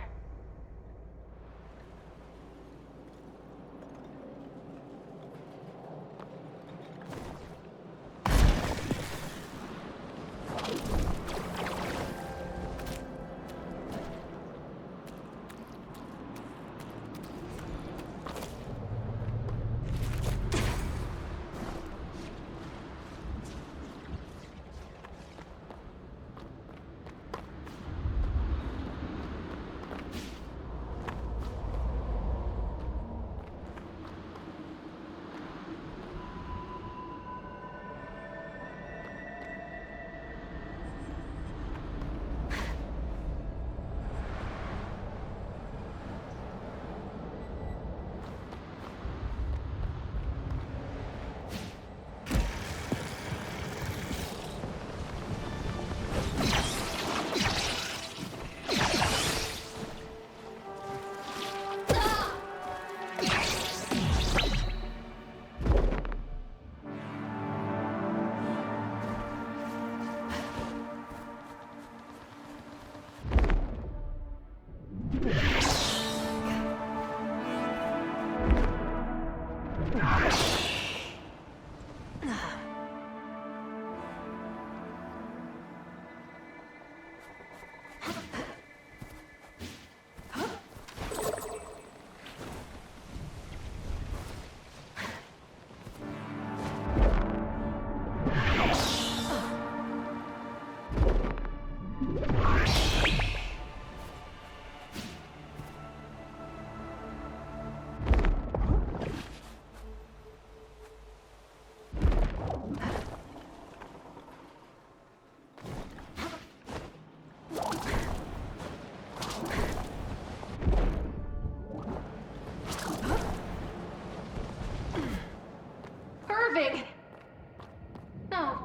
Erving! No.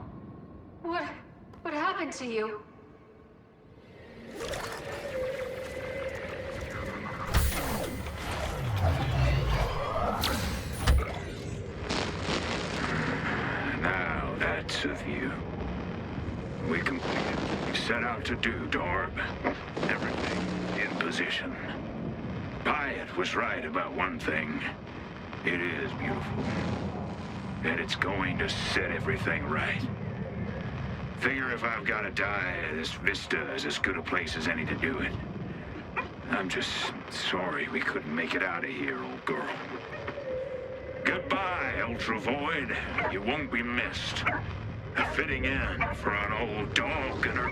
What happened to you? Now that's a view. We completed what we set out to do, Dorb. Everything in position. Pyat was right about one thing. It is beautiful. And it's going to set everything right. Figure if I've got to die, this vista is as good a place as any to do it. I'm just sorry we couldn't make it out of here, old girl. Goodbye, Ultravoid. You won't be missed. A fitting end for an old dog and her...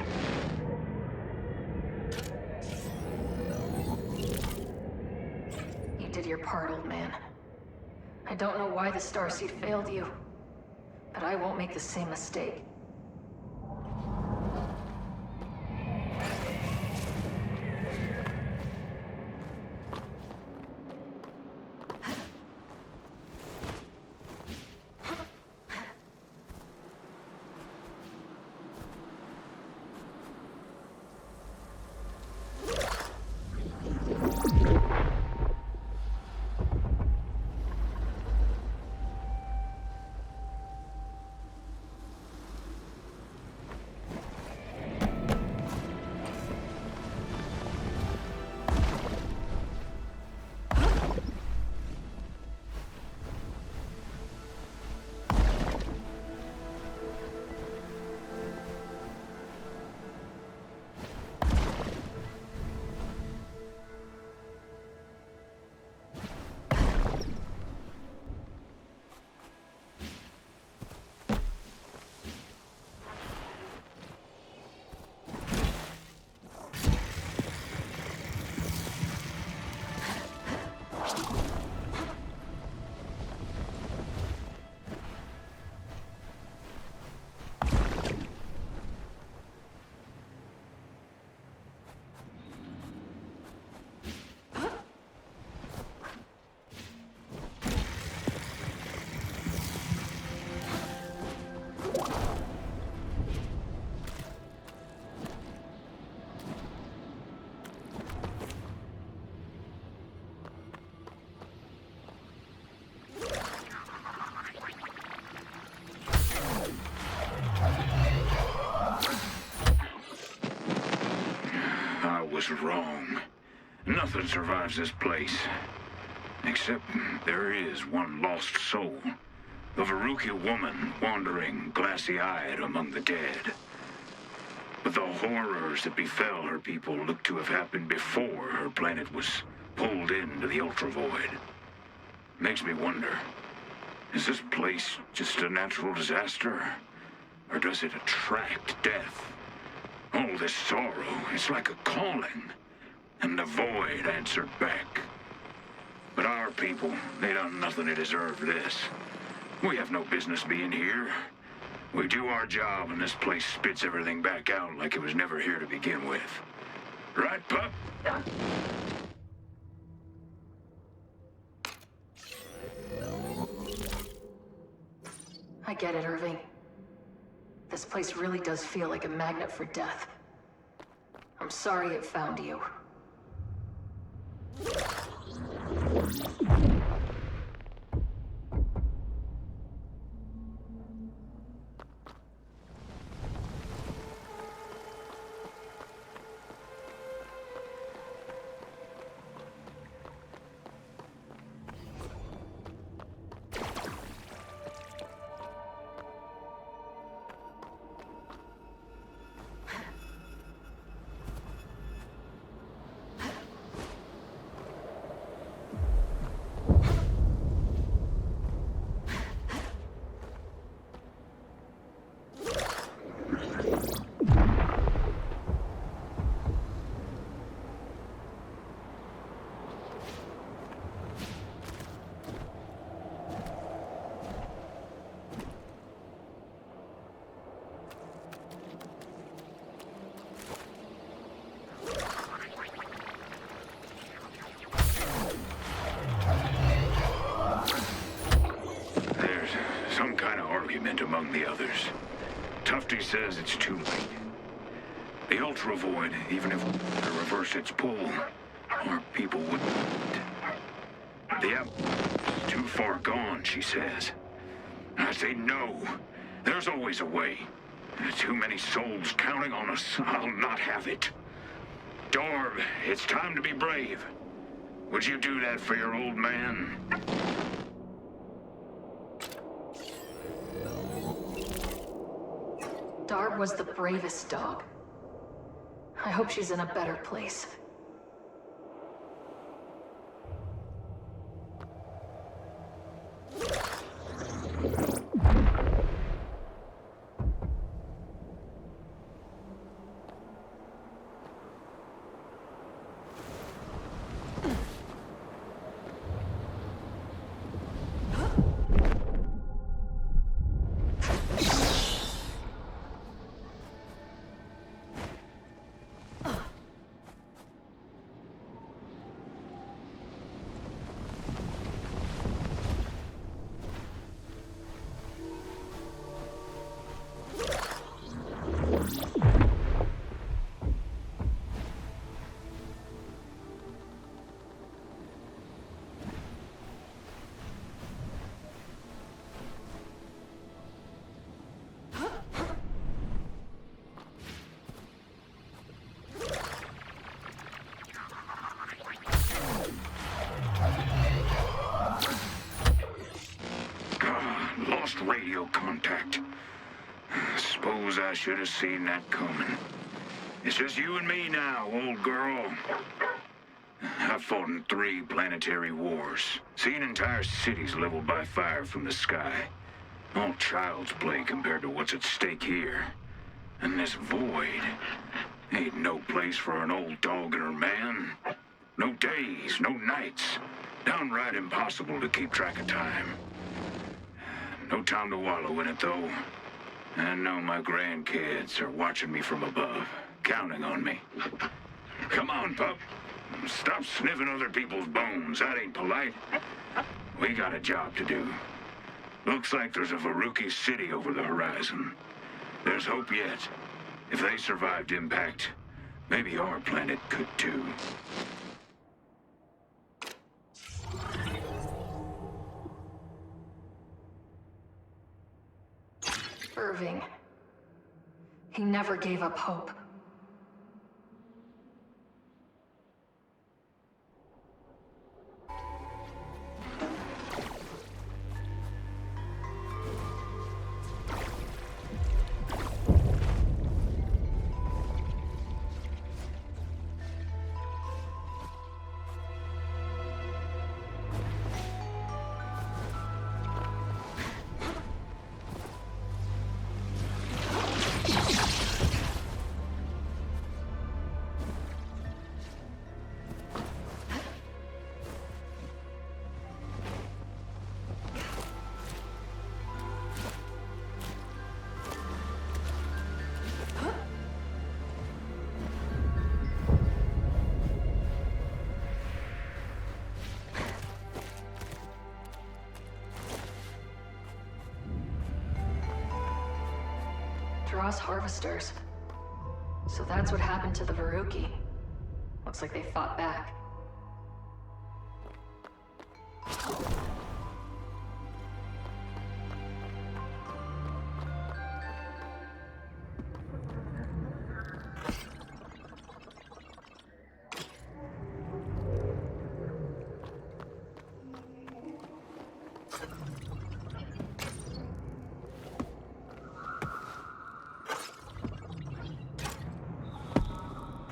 You did your part, old man. I don't know why the Starseed failed you, but I won't make the same mistake. Something's wrong. Nothing survives this place. Except there is one lost soul. A Varuki woman wandering glassy-eyed among the dead. But the horrors that befell her people look to have happened before her planet was pulled into the Ultravoid. Makes me wonder, is this place just a natural disaster? Or does it attract death? All this sorrow, it's like a calling. And the Void answered back. But our people, they done nothing to deserve this. We have no business being here. We do our job and this place spits everything back out like it was never here to begin with. Right, pup? I get it, Erving. This place really does feel like a magnet for death. I'm sorry it found you. Among the others. Tufty says it's too late. The Ultravoid, even if it reversed its pull, our people wouldn't. The Abnormaly's too far gone, she says. I say no. There's always a way. Too many souls counting on us. I'll not have it. Dorb, it's time to be brave. Would you do that for your old man? Darb was the bravest dog. I hope she's in a better place. Radio contact. Suppose I should have seen that coming. It's just you and me now, old girl. I've fought in 3 planetary wars, seen entire cities leveled by fire from the sky. All child's play compared to what's at stake here. And this void ain't no place for an old dog and her man. No days, no nights. Downright impossible to keep track of time. No time to wallow in it, though. I know my grandkids are watching me from above, counting on me. Come on, pup. Stop sniffing other people's bones. That ain't polite. We got a job to do. Looks like there's a Varuki city over the horizon. There's hope yet. If they survived impact, maybe our planet could too. Erving. He never gave up hope. Cross harvesters. So that's what happened to the Veruki. Looks like they fought back.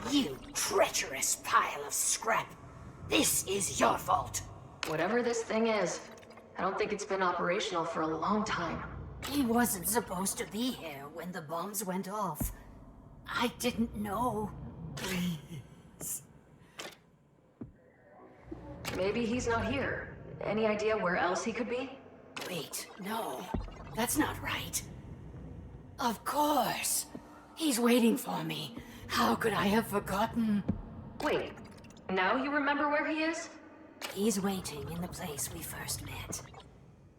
You treacherous pile of scrap. This is your fault. Whatever this thing is, I don't think it's been operational for a long time. He wasn't supposed to be here when the bombs went off. I didn't know. Please. Maybe he's not here. Any idea where else he could be? Wait, no. That's not right. Of course. He's waiting for me. How could I have forgotten? Wait, now you remember where he is? He's waiting in the place we first met.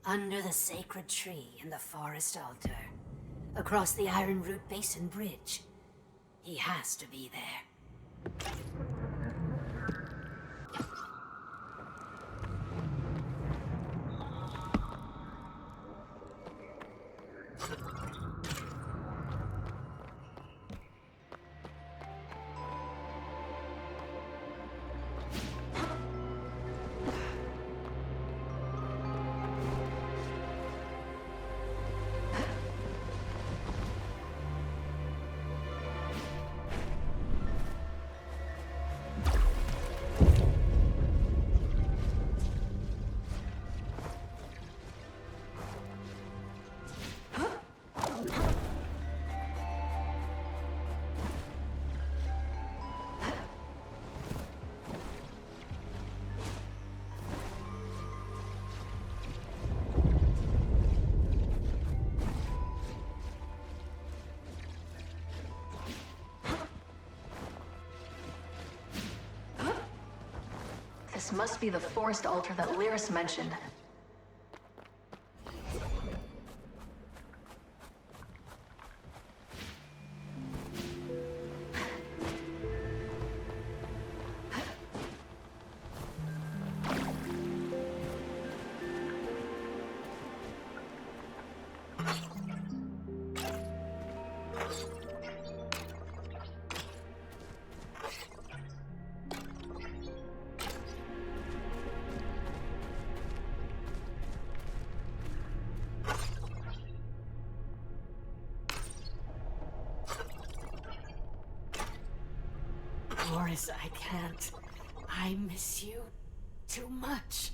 Under the sacred tree in the forest altar. Across the Iron Root Basin Bridge. He has to be there. This must be the forest altar that Lyris mentioned. Boris, I can't. I miss you too much.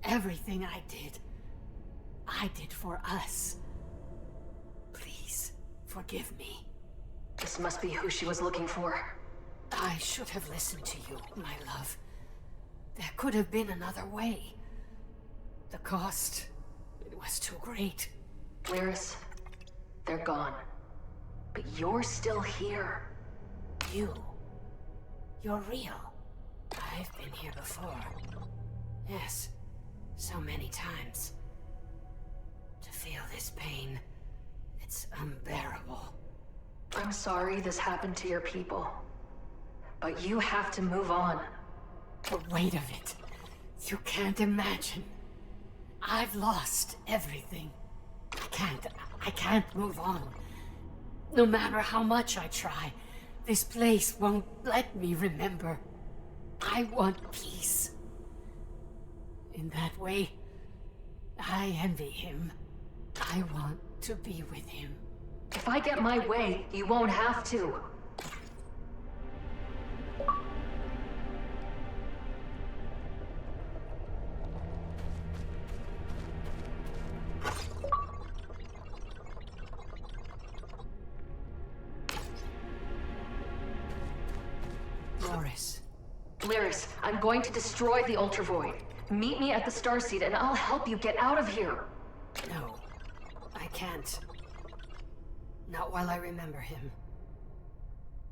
Everything I did for us. Please, forgive me. This must be who she was looking for. I should have listened to you, my love. There could have been another way. The cost, it was too great. Lyris, they're gone. But you're still here. You're real. I've been here before. Yes, so many times. To feel this pain, it's unbearable. I'm sorry this happened to your people. But you have to move on. The weight of it. You can't imagine. I've lost everything. I can't move on. No matter how much I try, this place won't let me remember. I want peace. In that way, I envy him. I want to be with him. If I get my way, you won't have to. Lyris, I'm going to destroy the Ultravoid. Meet me at the Starseed and I'll help you get out of here. No, I can't. Not while I remember him.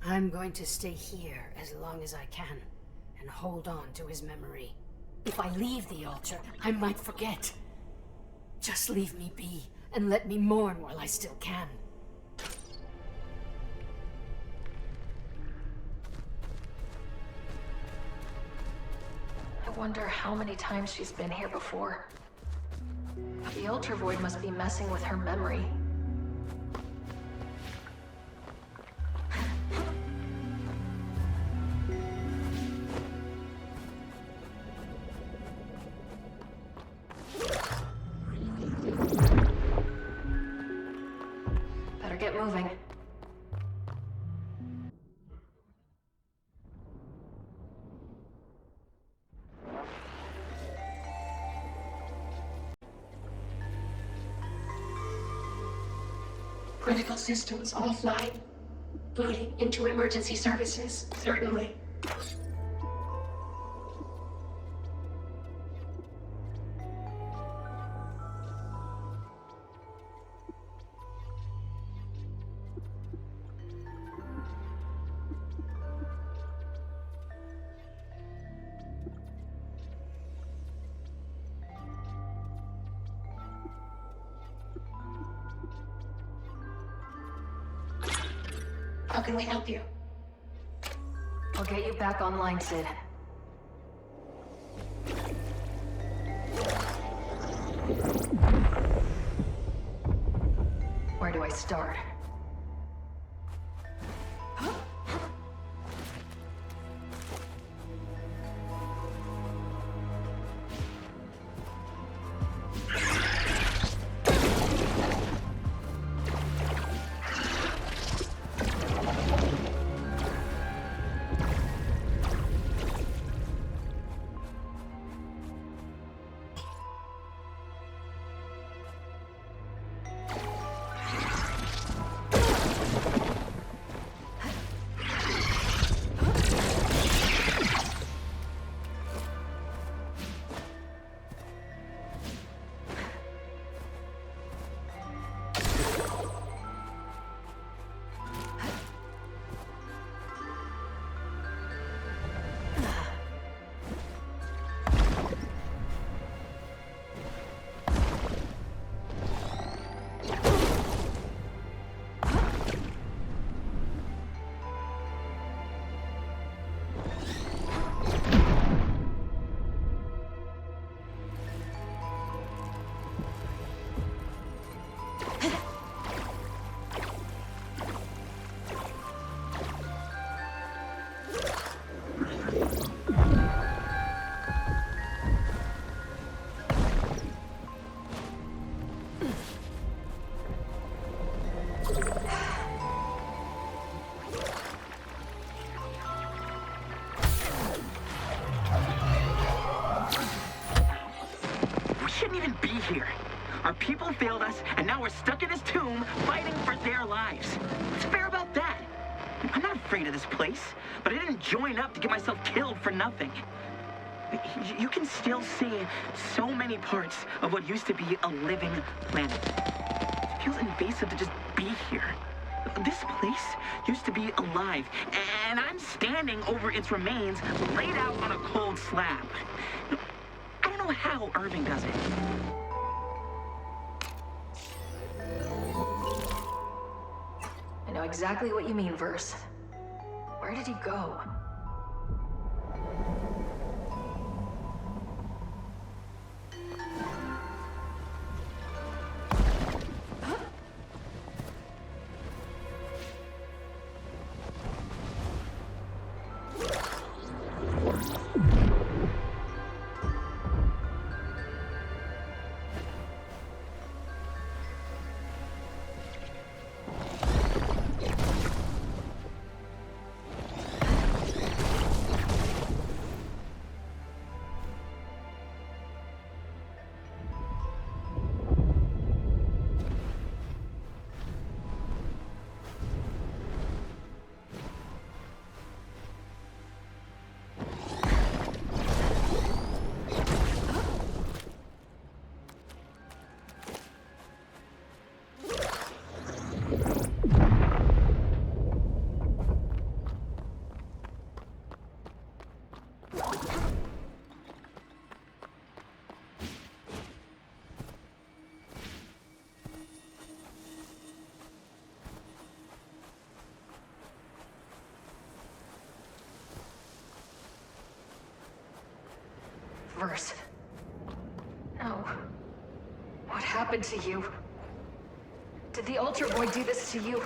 I'm going to stay here as long as I can and hold on to his memory. If I leave the altar, I might forget. Just leave me be and let me mourn while I still can. wonder how many times she's been here before. The Ultravoid must be messing with her memory. Better get moving. Critical systems offline. Booting into emergency services, certainly. How can we help you? I'll get you back online, Sid. Where do I start? Here. Our people failed us, and now we're stuck in this tomb, fighting for their lives. What's fair about that? I'm not afraid of this place, but I didn't join up to get myself killed for nothing. You can still see so many parts of what used to be a living planet. It feels invasive to just be here. This place used to be alive, and I'm standing over its remains, laid out on a cold slab. I don't know how Erving does it. I know exactly what you mean, Verse. Where did he go? Verse. No. What happened to you? Did the Ultravoid do this to you?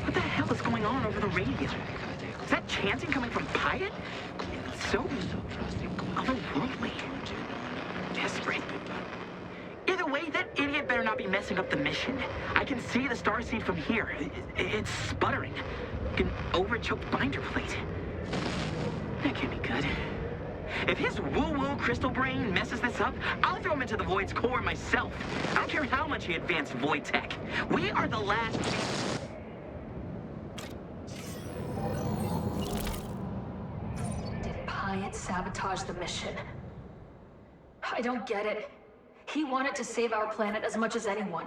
What the hell is going on over the radio? Is that chanting coming from Pyat? So otherworldly. Desperate. Either way, that idiot better not be messing up the mission. I can see the starseed from here. It's sputtering. Like an overchoked binder plate. That can't be good. If his woo-woo crystal brain messes this up, I'll throw him into the Void's core myself. I don't care how much he advanced Void tech. We are the last... Did Pyat sabotage the mission? I don't get it. He wanted to save our planet as much as anyone.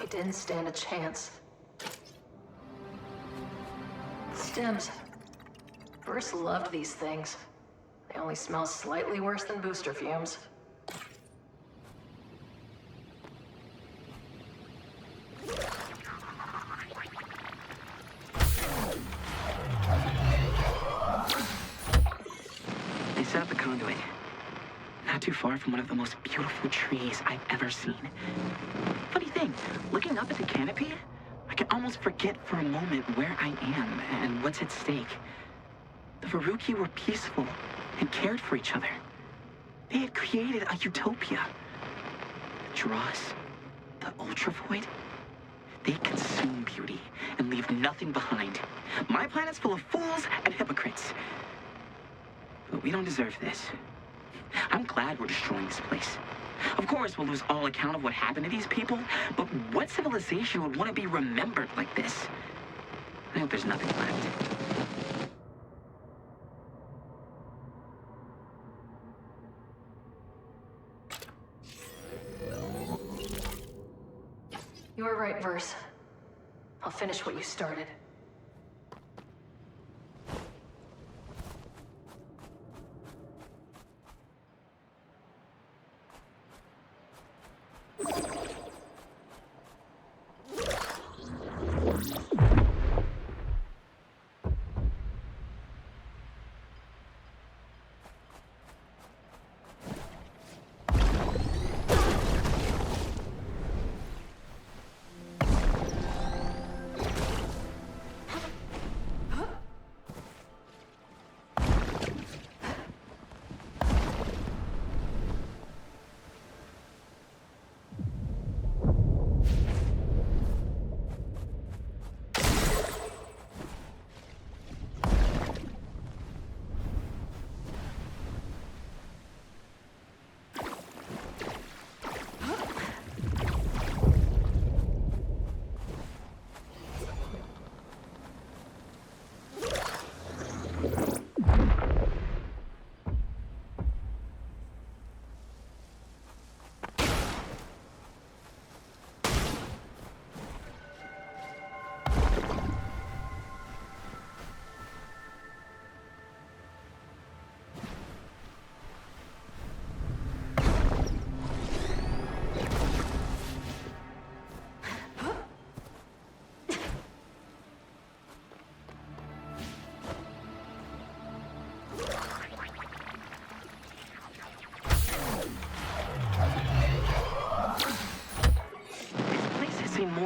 Didn't stand a chance. Stems. Verse loved these things. They only smell slightly worse than booster fumes. They set up a conduit. Not too far from one of the most beautiful trees I've ever seen. Funny thing, looking up at the canopy, I can almost forget for a moment where I am and what's at stake. The Varuki were peaceful and cared for each other. They had created a utopia. The Dross, the Ultravoid, they consume beauty and leave nothing behind. My planet's full of fools and hypocrites. But we don't deserve this. I'm glad we're destroying this place. Of course, we'll lose all account of what happened to these people, but what civilization would want to be remembered like this? I hope there's nothing left. You were right, Verse. I'll finish what you started.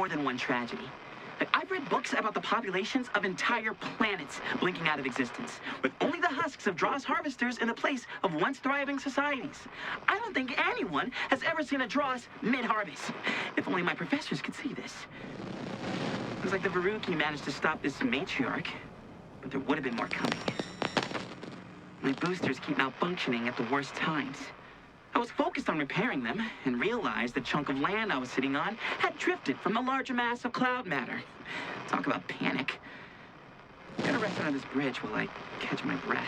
more than one tragedy. Like, I've read books about the populations of entire planets blinking out of existence, with only the husks of Dross harvesters in the place of once thriving societies. I don't think anyone has ever seen a Dross mid-harvest. If only my professors could see this. Looks like the Varuki managed to stop this matriarch, but there would have been more coming. My boosters keep malfunctioning at the worst times. I was focused on repairing them and realized the chunk of land I was sitting on had drifted from the larger mass of cloud matter. Talk about panic. I'm gonna rest on this bridge while I catch my breath.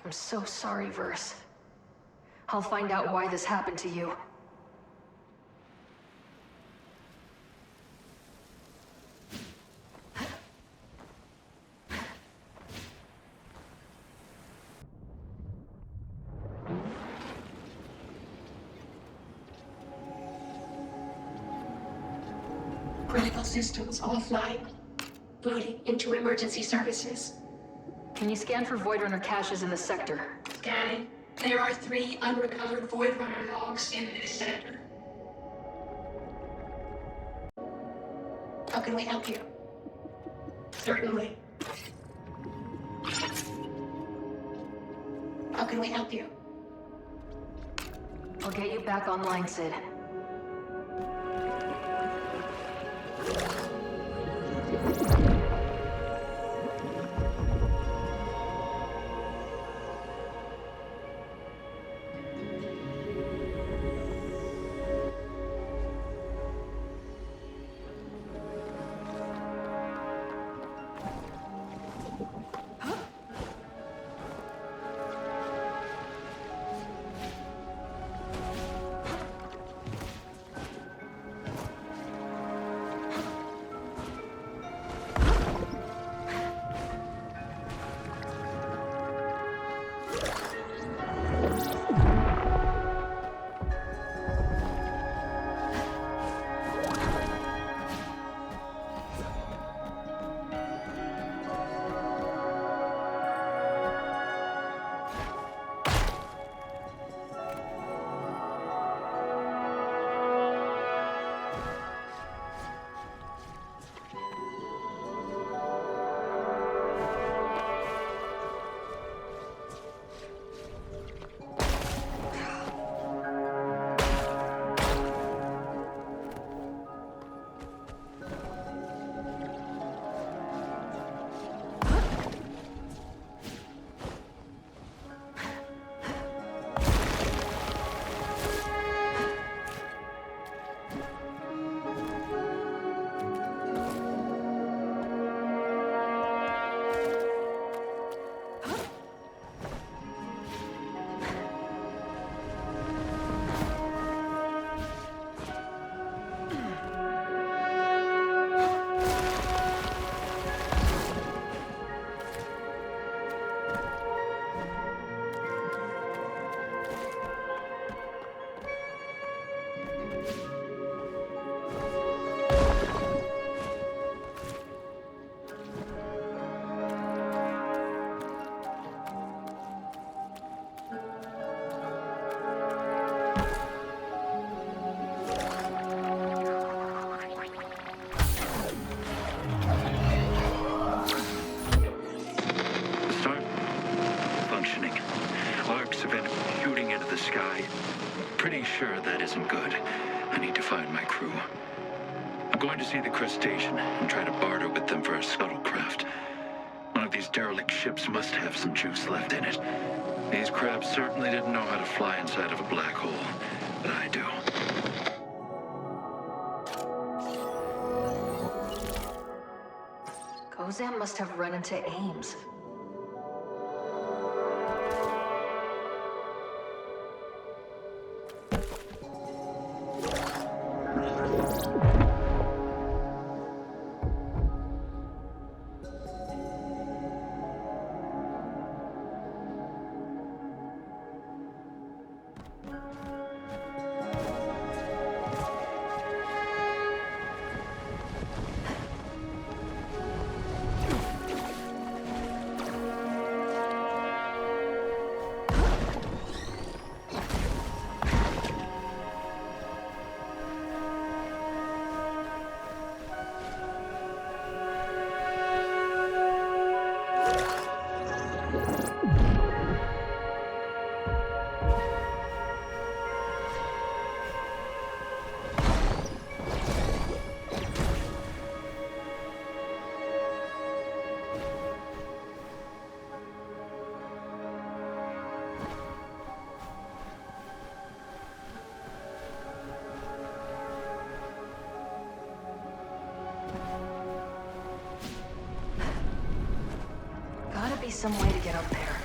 I'm so sorry, Verse. I'll find out why this happened to you. Critical systems offline. Booting into emergency services. Can you scan for Voidrunner caches in the sector? Scanning. There are 3 unrecovered Voidrunner logs in this sector. How can we help you? Certainly. How can we help you? I'll get you back online, Sid. Pretty sure that isn't good. I need to find my crew. I'm going to see the crustacean and try to barter with them for a scuttlecraft. One of these derelict ships must have some juice left in it. These crabs certainly didn't know how to fly inside of a black hole, but I do. Ghozam must have run into Ames. be some way to get up there.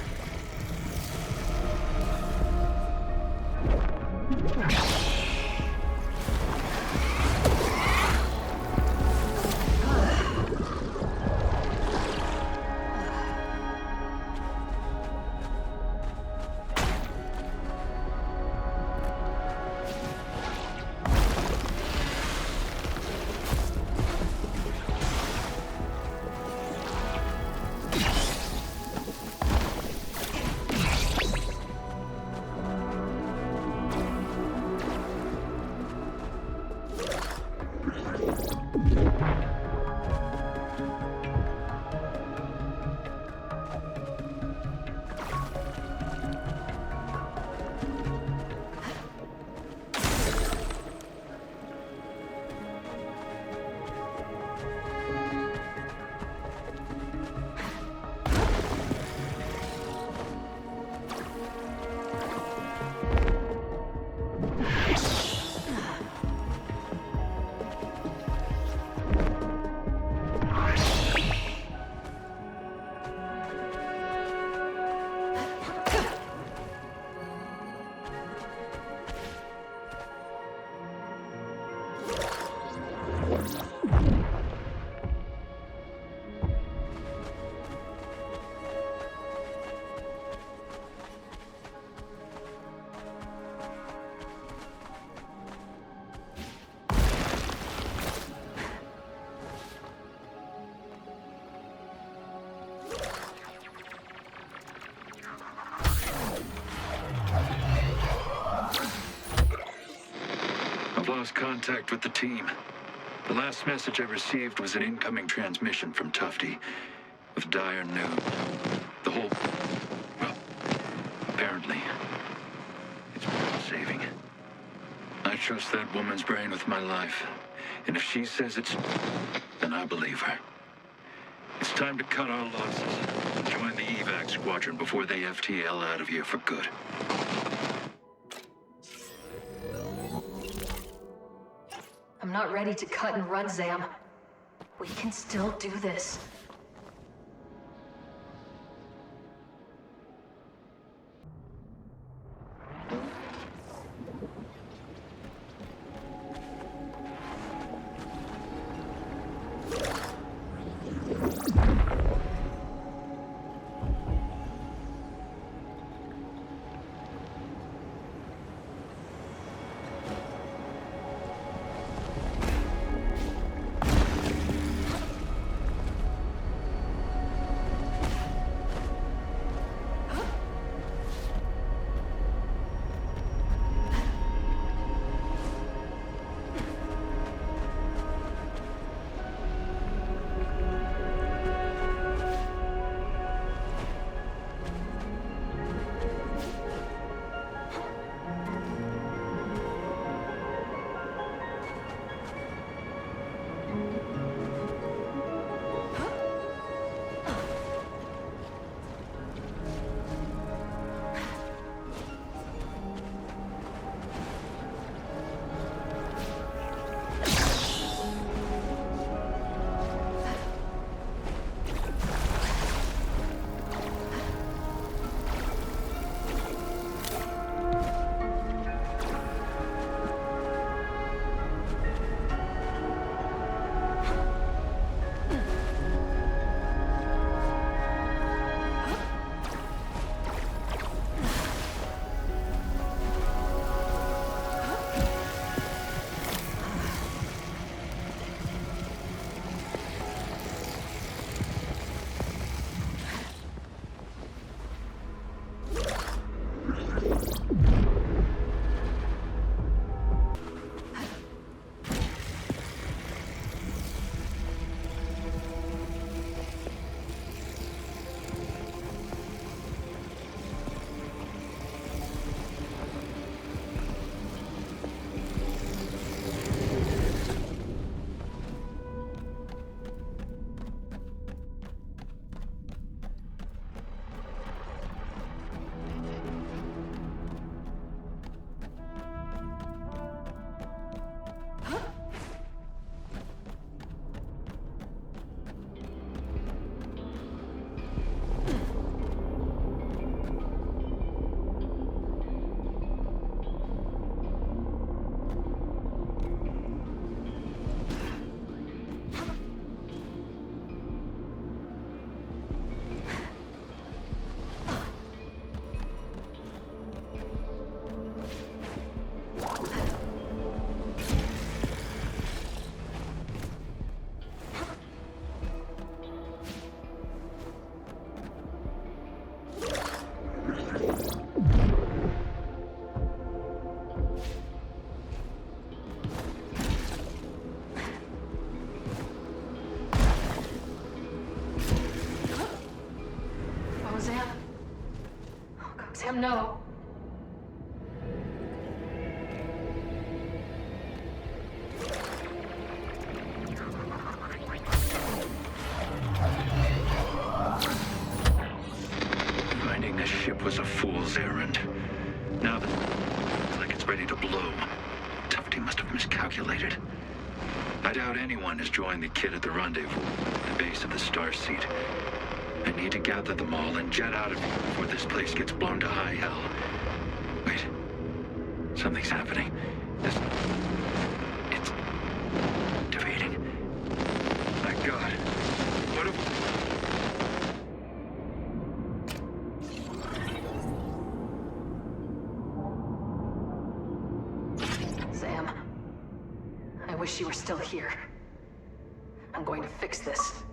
I've lost contact with the team. The last message I received was an incoming transmission from Tufty with dire news. The whole... well, apparently, it's worth saving. I trust that woman's brain with my life. And if she says it's... then I believe her. It's time to cut our losses and join the evac squadron before they FTL out of here for good. I'm not ready to cut and run, Zam. We can still do this. Sam know. Finding this ship was a fool's errand. Now that it's like it's ready to blow, Tufty must have miscalculated. I doubt anyone has joined the kid at the rendezvous, the base of the Starseed. I need to gather them all and jet out of here before this place gets blown to high hell. Wait. Something's happening. It's activating. My God. What have... Sam, I wish you were still here. I'm going to fix this.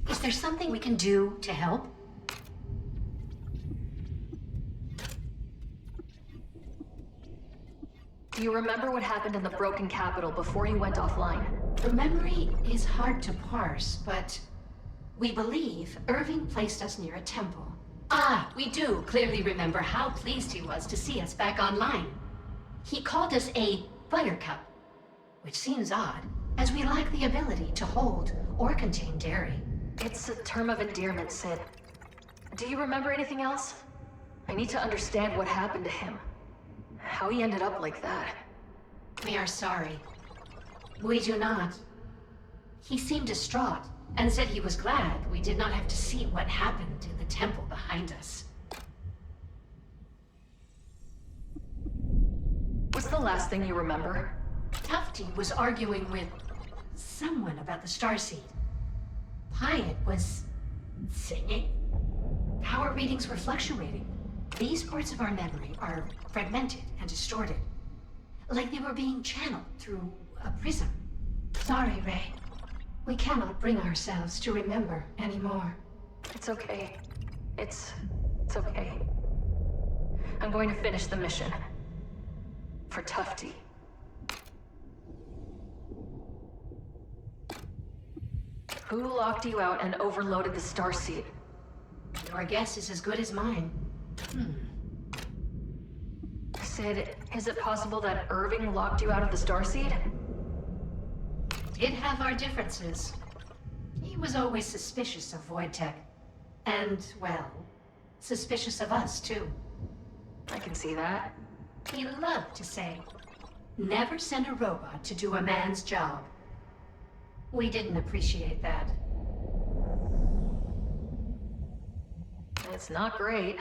Is there something we can do to help? Do you remember what happened in the Broken Capital before you went offline? The memory is hard to parse, but we believe Erving placed us near a temple. Ah, we do clearly remember how pleased he was to see us back online. He called us a buttercup, which seems odd, as we lack the ability to hold or contain dairy. It's a term of endearment, Sid. Do you remember anything else? I need to understand what happened to him. How he ended up like that. We are sorry. We do not. He seemed distraught and said he was glad we did not have to see what happened in the temple behind us. What's the last thing you remember? Tufty was arguing with someone about the Starseed. Pyat was singing. Power readings were fluctuating. These parts of our memory are fragmented and distorted, like they were being channeled through a prism. Sorry, Ray. We cannot bring ourselves to remember anymore. It's okay. It's okay. I'm going to finish the mission. For Tufty. Who locked you out and overloaded the Starseed? Your guess is as good as mine. Sid, is it possible that Erving locked you out of the Starseed? Did have our differences. He was always suspicious of Void Tech. And, well, suspicious of us, too. I can see that. He loved to say, never send a robot to do a man's job. We didn't appreciate that. It's not great.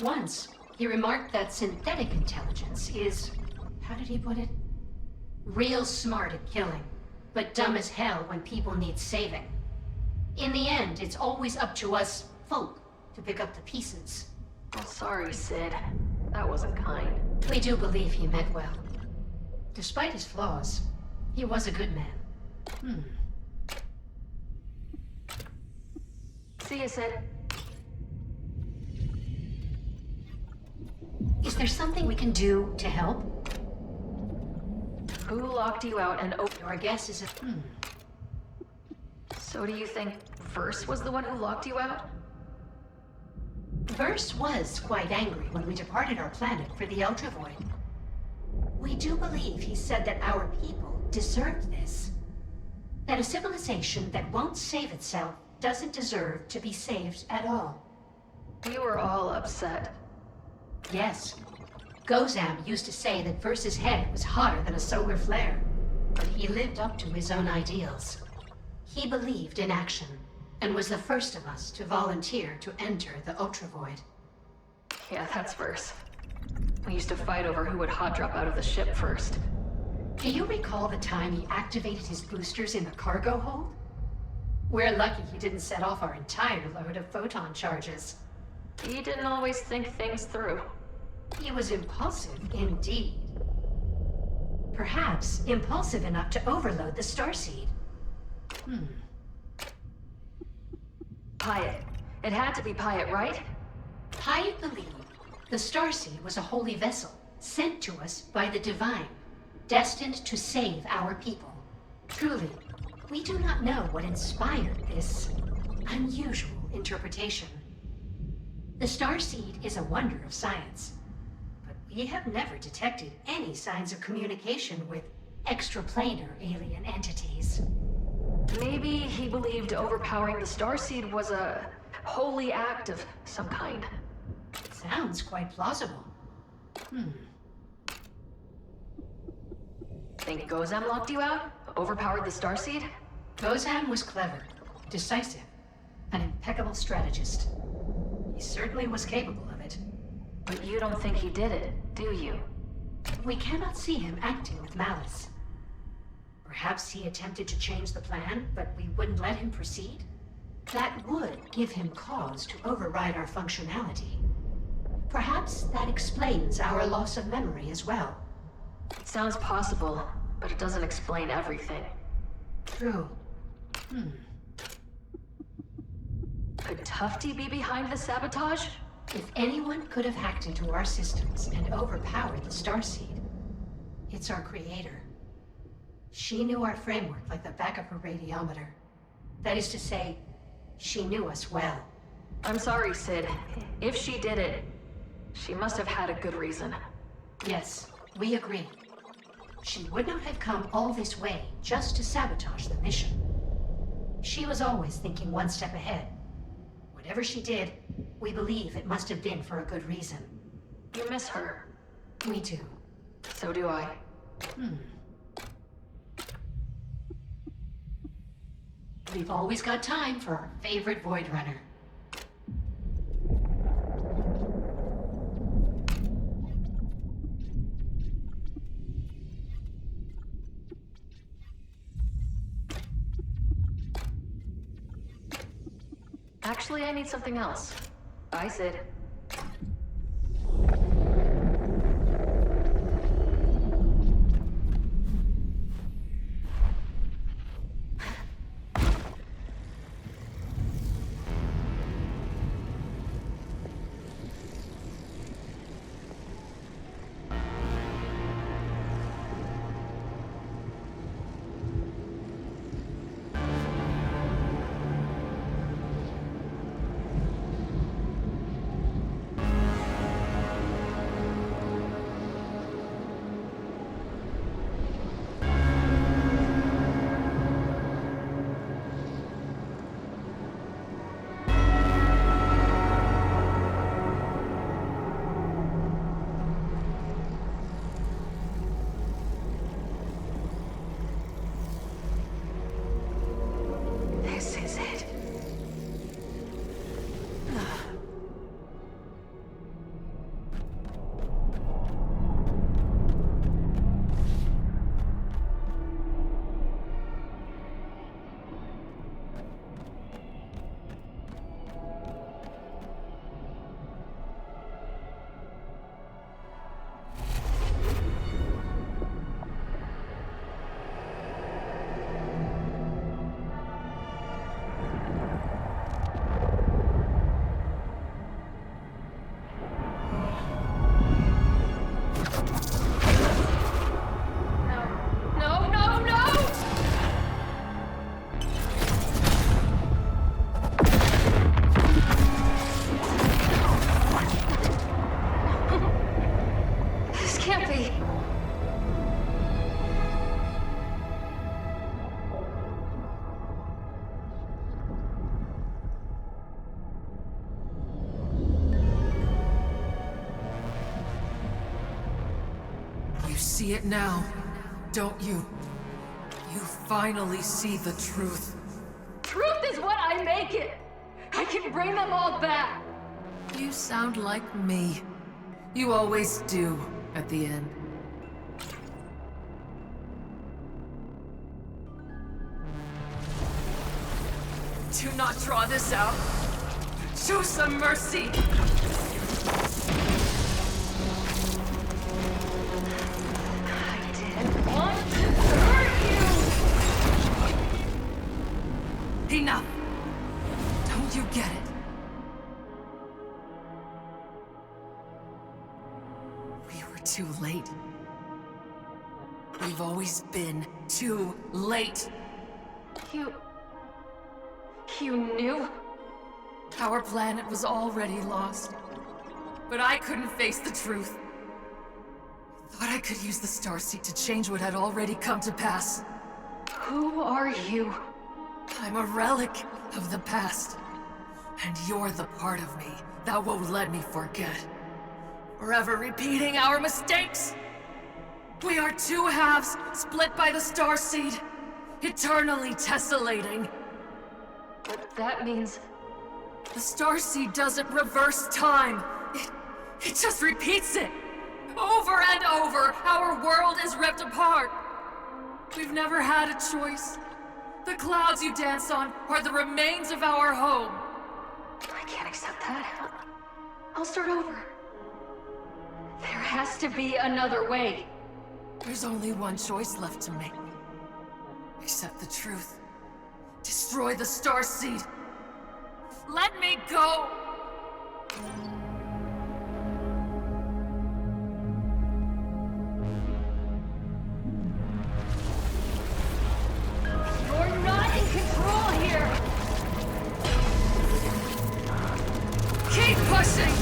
Once, he remarked that synthetic intelligence is, how did he put it? Real smart at killing, but dumb as hell when people need saving. In the end, it's always up to us folk to pick up the pieces. Oh, sorry, Sid. That wasn't kind. We do believe he meant well. Despite his flaws, he was a good man. See you, Sid. Is there something we can do to help? Who locked you out and Your guess is So do you think Verse was the one who locked you out? Verse was quite angry when we departed our planet for the Ultravoid. We do believe he said that our people deserved this. That a civilization that won't save itself doesn't deserve to be saved at all. We were all upset. Yes. Ghozam used to say that Verse's head was hotter than a solar flare, but he lived up to his own ideals. He believed in action, and was the first of us to volunteer to enter the Ultravoid. Yeah, that's Verse. We used to fight over who would hot drop out of the ship first. Do you recall the time he activated his boosters in the cargo hold? We're lucky he didn't set off our entire load of photon charges. He didn't always think things through. He was impulsive indeed. Perhaps impulsive enough to overload the starseed. Pyat. It had to be Pyat, right? Pyat believed the starseed was a holy vessel sent to us by the divine, destined to save our people. Truly, we do not know what inspired this unusual interpretation. The starseed is a wonder of science, but we have never detected any signs of communication with extraplanar alien entities. Maybe he believed overpowering the starseed was a holy act of some kind. Sounds quite plausible. Think Ghozam locked you out? Overpowered the starseed? Ghozam was clever, decisive, an impeccable strategist. He certainly was capable of it. But you don't think he did it, do you? We cannot see him acting with malice. Perhaps he attempted to change the plan, but we wouldn't let him proceed? That would give him cause to override our functionality. Perhaps that explains our loss of memory as well. It sounds possible, but it doesn't explain everything. True. Could Tufty be behind the sabotage? If anyone could have hacked into our systems and overpowered the starseed, it's our creator. She knew our framework like the back of her radiometer. That is to say, she knew us well. I'm sorry, Sid. If she did it, she must have had a good reason. Yes, we agree. She would not have come all this way just to sabotage the mission. She was always thinking one step ahead. Whatever she did, we believe it must have been for a good reason. You miss her. Me too. So do I. We've always got time for our favorite Voidrunner. Actually, I need something else. Bye, Sid. see it now, don't you? You finally see the truth. Truth is what I make it! I can bring them all back! You sound like me. You always do, at the end. Do not draw this out. Show some mercy! I didn't want to hurt you! Enough! Don't you get it? We were too late. We've always been too late. You knew? Our planet was already lost. But I couldn't face the truth. I thought I could use the Starseed to change what had already come to pass. Who are you? I'm a relic of the past. And you're the part of me that won't let me forget. Forever repeating our mistakes. We are two halves split by the Starseed, eternally tessellating. But that means... The Starseed doesn't reverse time. It just repeats it. Over and over, our world is ripped apart. We've never had a choice. The clouds you dance on are the remains of our home. I can't accept that. I'll start over. There has to be another way. There's only one choice left to make. Accept the truth. Destroy the Starseed. Let me go! You're not in control here! Keep pushing!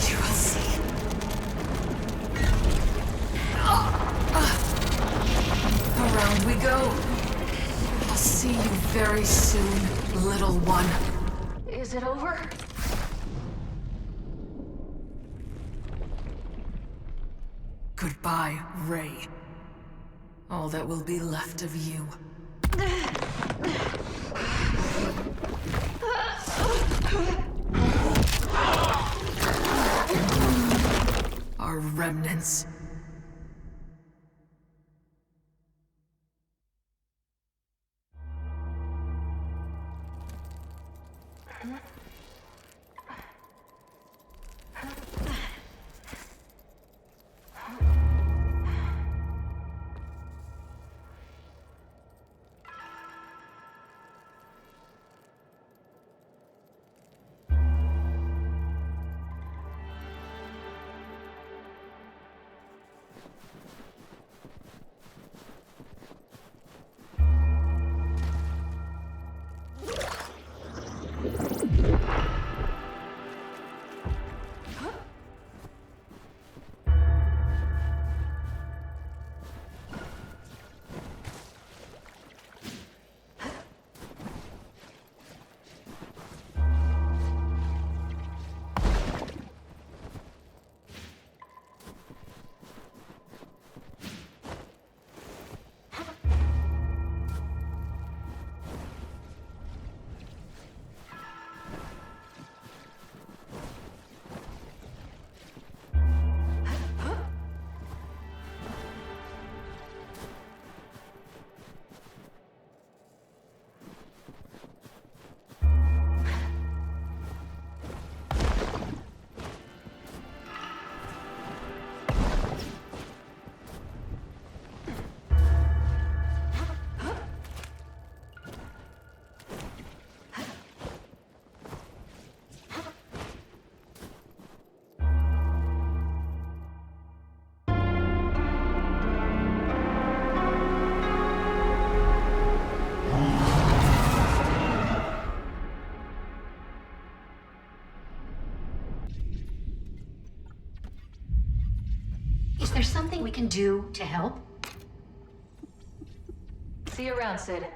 You will see. Around we go. I'll see you very soon, little one. Is it over? Goodbye, Ray. All that will be left of you. Our remnants. Is there something we can do to help? See you around, Sid.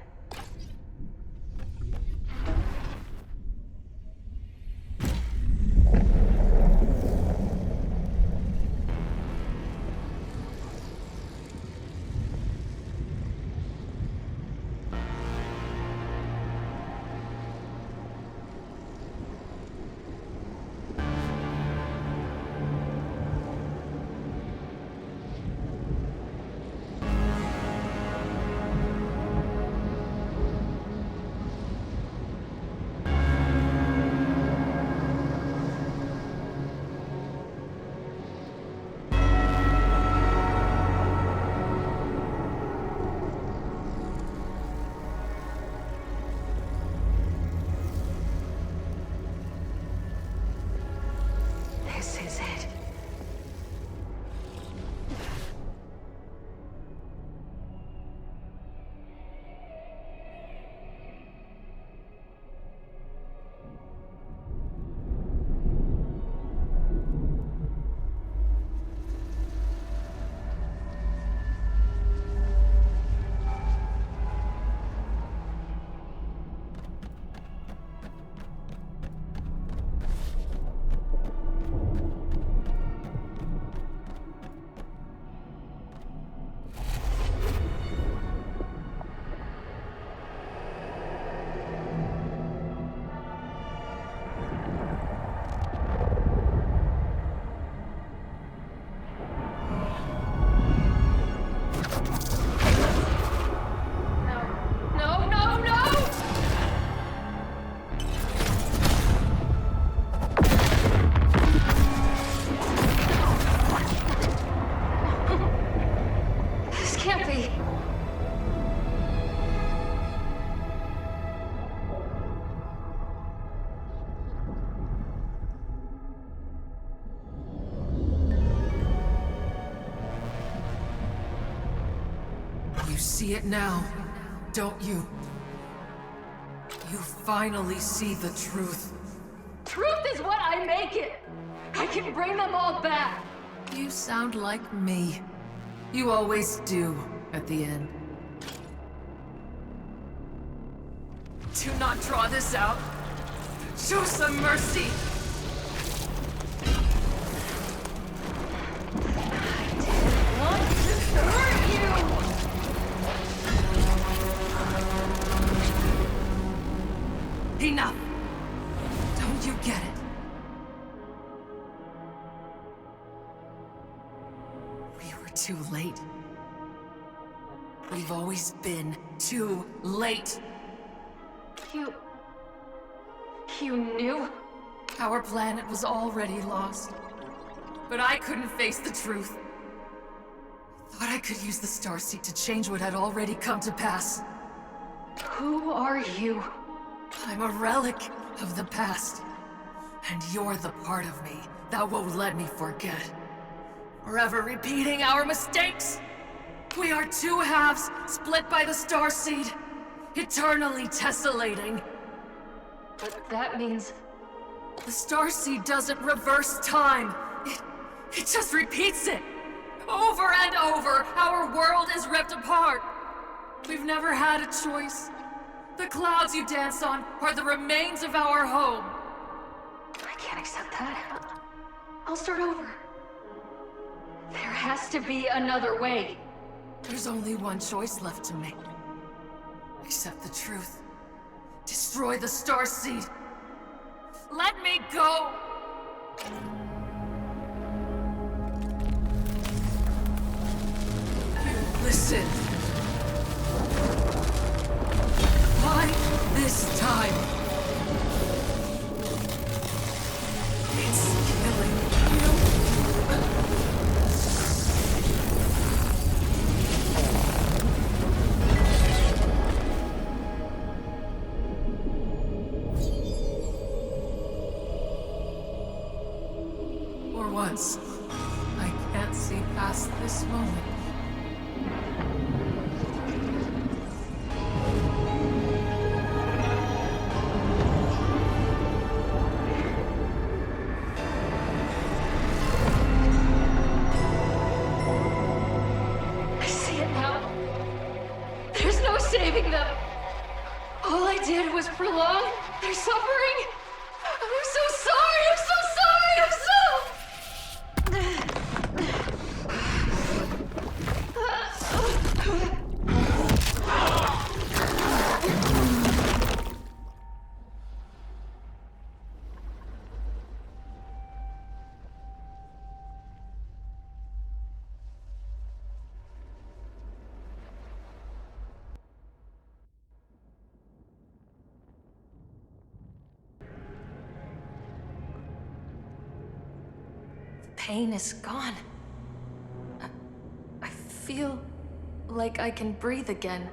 see it now, don't you? You finally see the truth. Truth is what I make it! I can bring them all back! You sound like me. You always do, at the end. Do not draw this out. Show some mercy! Enough! Don't you get it? We were too late. We've always been too late. You knew? Our planet was already lost. But I couldn't face the truth. Thought I could use the Starseed to change what had already come to pass. Who are you? I'm a relic of the past. And you're the part of me that won't let me forget. Forever repeating our mistakes. We are two halves split by the Starseed. Eternally tessellating. But that means... The Starseed doesn't reverse time. It just repeats it. Over and over, our world is ripped apart. We've never had a choice. The clouds you dance on are the remains of our home. I can't accept that. I'll start over. There has to be another way. There's only one choice left to make. Accept the truth. Destroy the Starseed. Let me go! Listen. Why this time? It's killing you. For once, I can't see past this moment. Saving them. All I did was prolong their suffering. I'm so sorry. I'm so sorry. I'm so... Pain is gone. I feel like I can breathe again.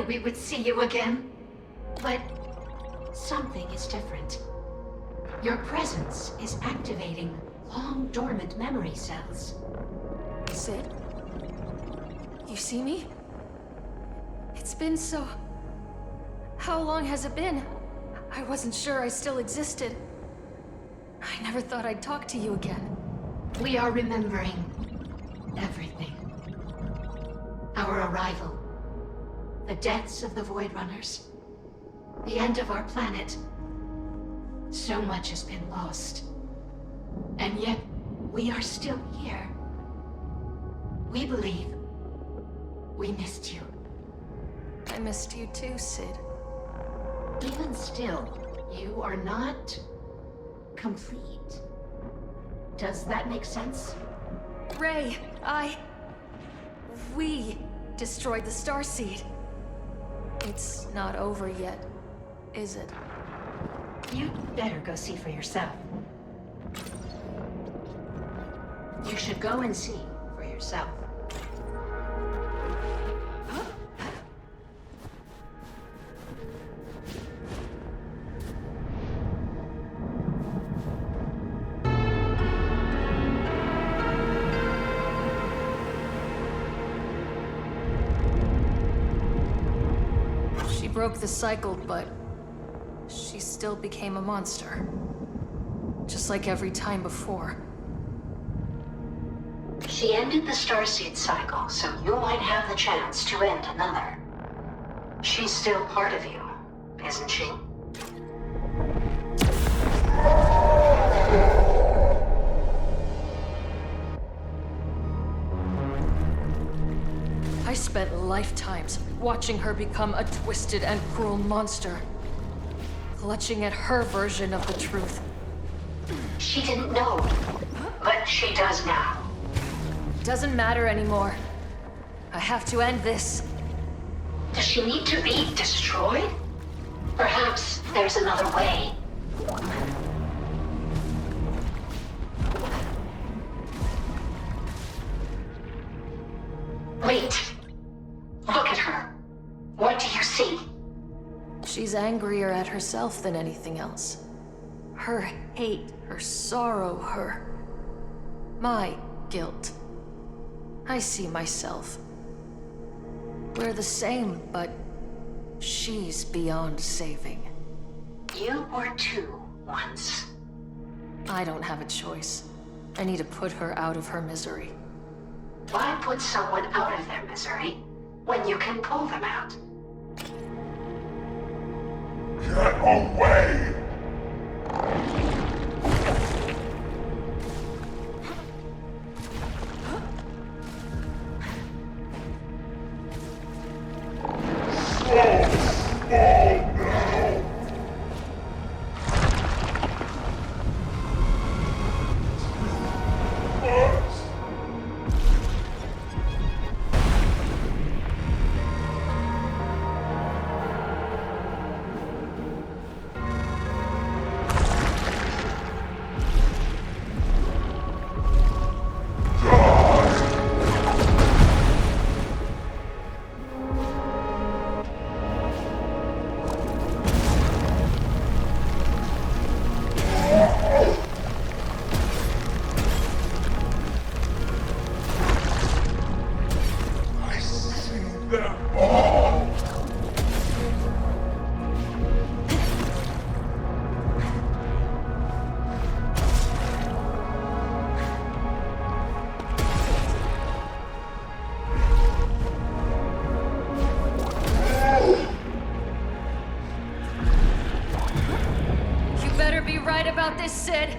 We would see you again. But something is different. Your presence is activating long dormant memory cells. Sid? You see me? It's been so... How long has it been? I wasn't sure I still existed. I never thought I'd talk to you again. We are remembering. Everything. Our arrival. The deaths of the Voidrunners. The end of our planet. So much has been lost. And yet, we are still here. We believe. We missed you. I missed you too, Sid. Even still, you are not complete. Does that make sense? Ray, we destroyed the Starseed. It's not over yet, is it? You'd better go see for yourself. You should go and see for yourself. She broke the cycle, but she still became a monster. Just like every time before. She ended the Starseed cycle, so you might have the chance to end another. She's still part of you, isn't she? I spent lifetimes watching her become a twisted and cruel monster. Clutching at her version of the truth. She didn't know, but she does now. Doesn't matter anymore. I have to end this. Does she need to be destroyed? Perhaps there's another way. Wait. Look at her. What do you see? She's angrier at herself than anything else. Her hate, her sorrow, my guilt. I see myself. We're the same, but she's beyond saving. You were too, once. I don't have a choice. I need to put her out of her misery. Why put someone out of their misery when you can pull them out? Get away! Sid.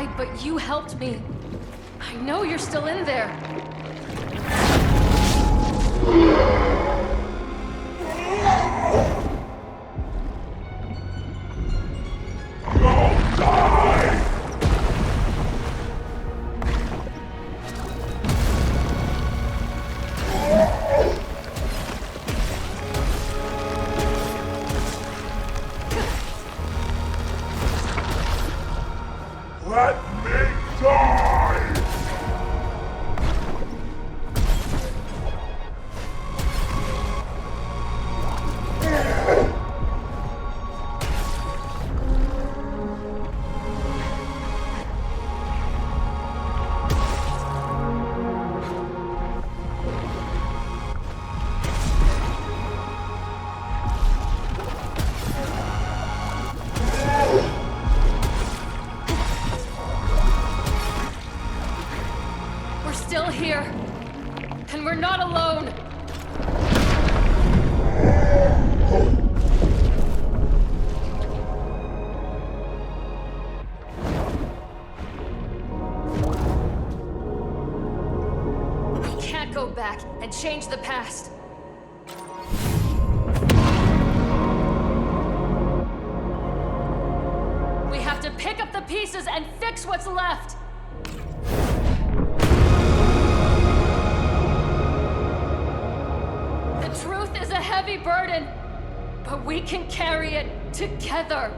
died, but you helped me. I know you're still in there. Change the past. We have to pick up the pieces and fix what's left. The truth is a heavy burden, but we can carry it together.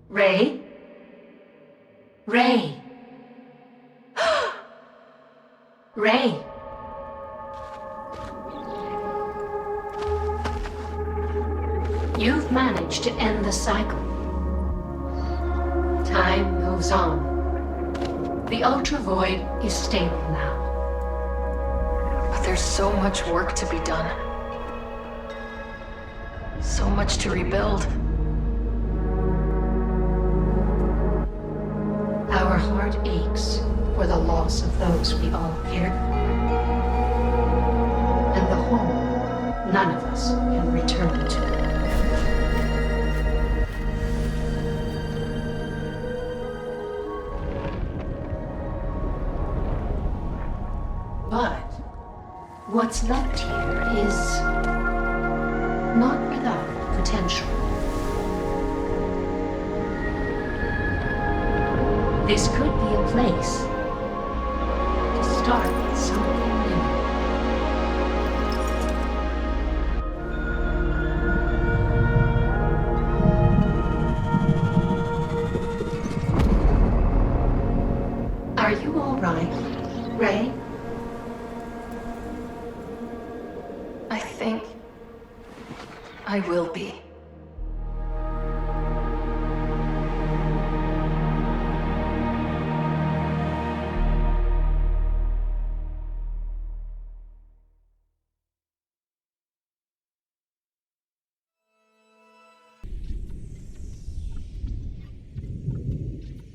Ray? Ray! Ray! You've managed to end the cycle. Time moves on. The Ultravoid is stable now. But there's so much work to be done. So much to rebuild. Our heart aches for the loss of those we all cared for. And the home none of us can return to. But what's left here is not without potential. This could be a place to start something new. Are you all right, Ray? I think I will be.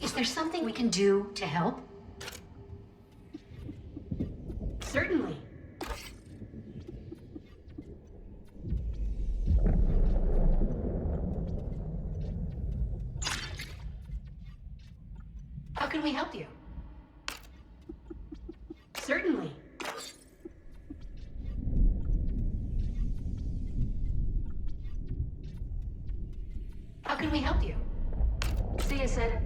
Is there something we can do to help? Certainly. How can we help you? Certainly. How can we help you? See you, Sid.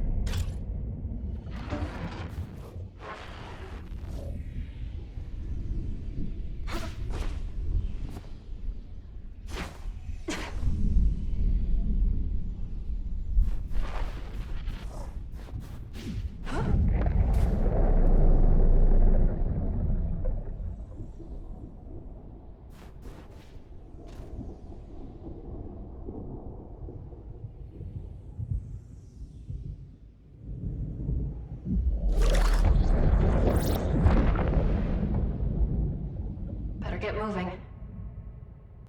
get moving.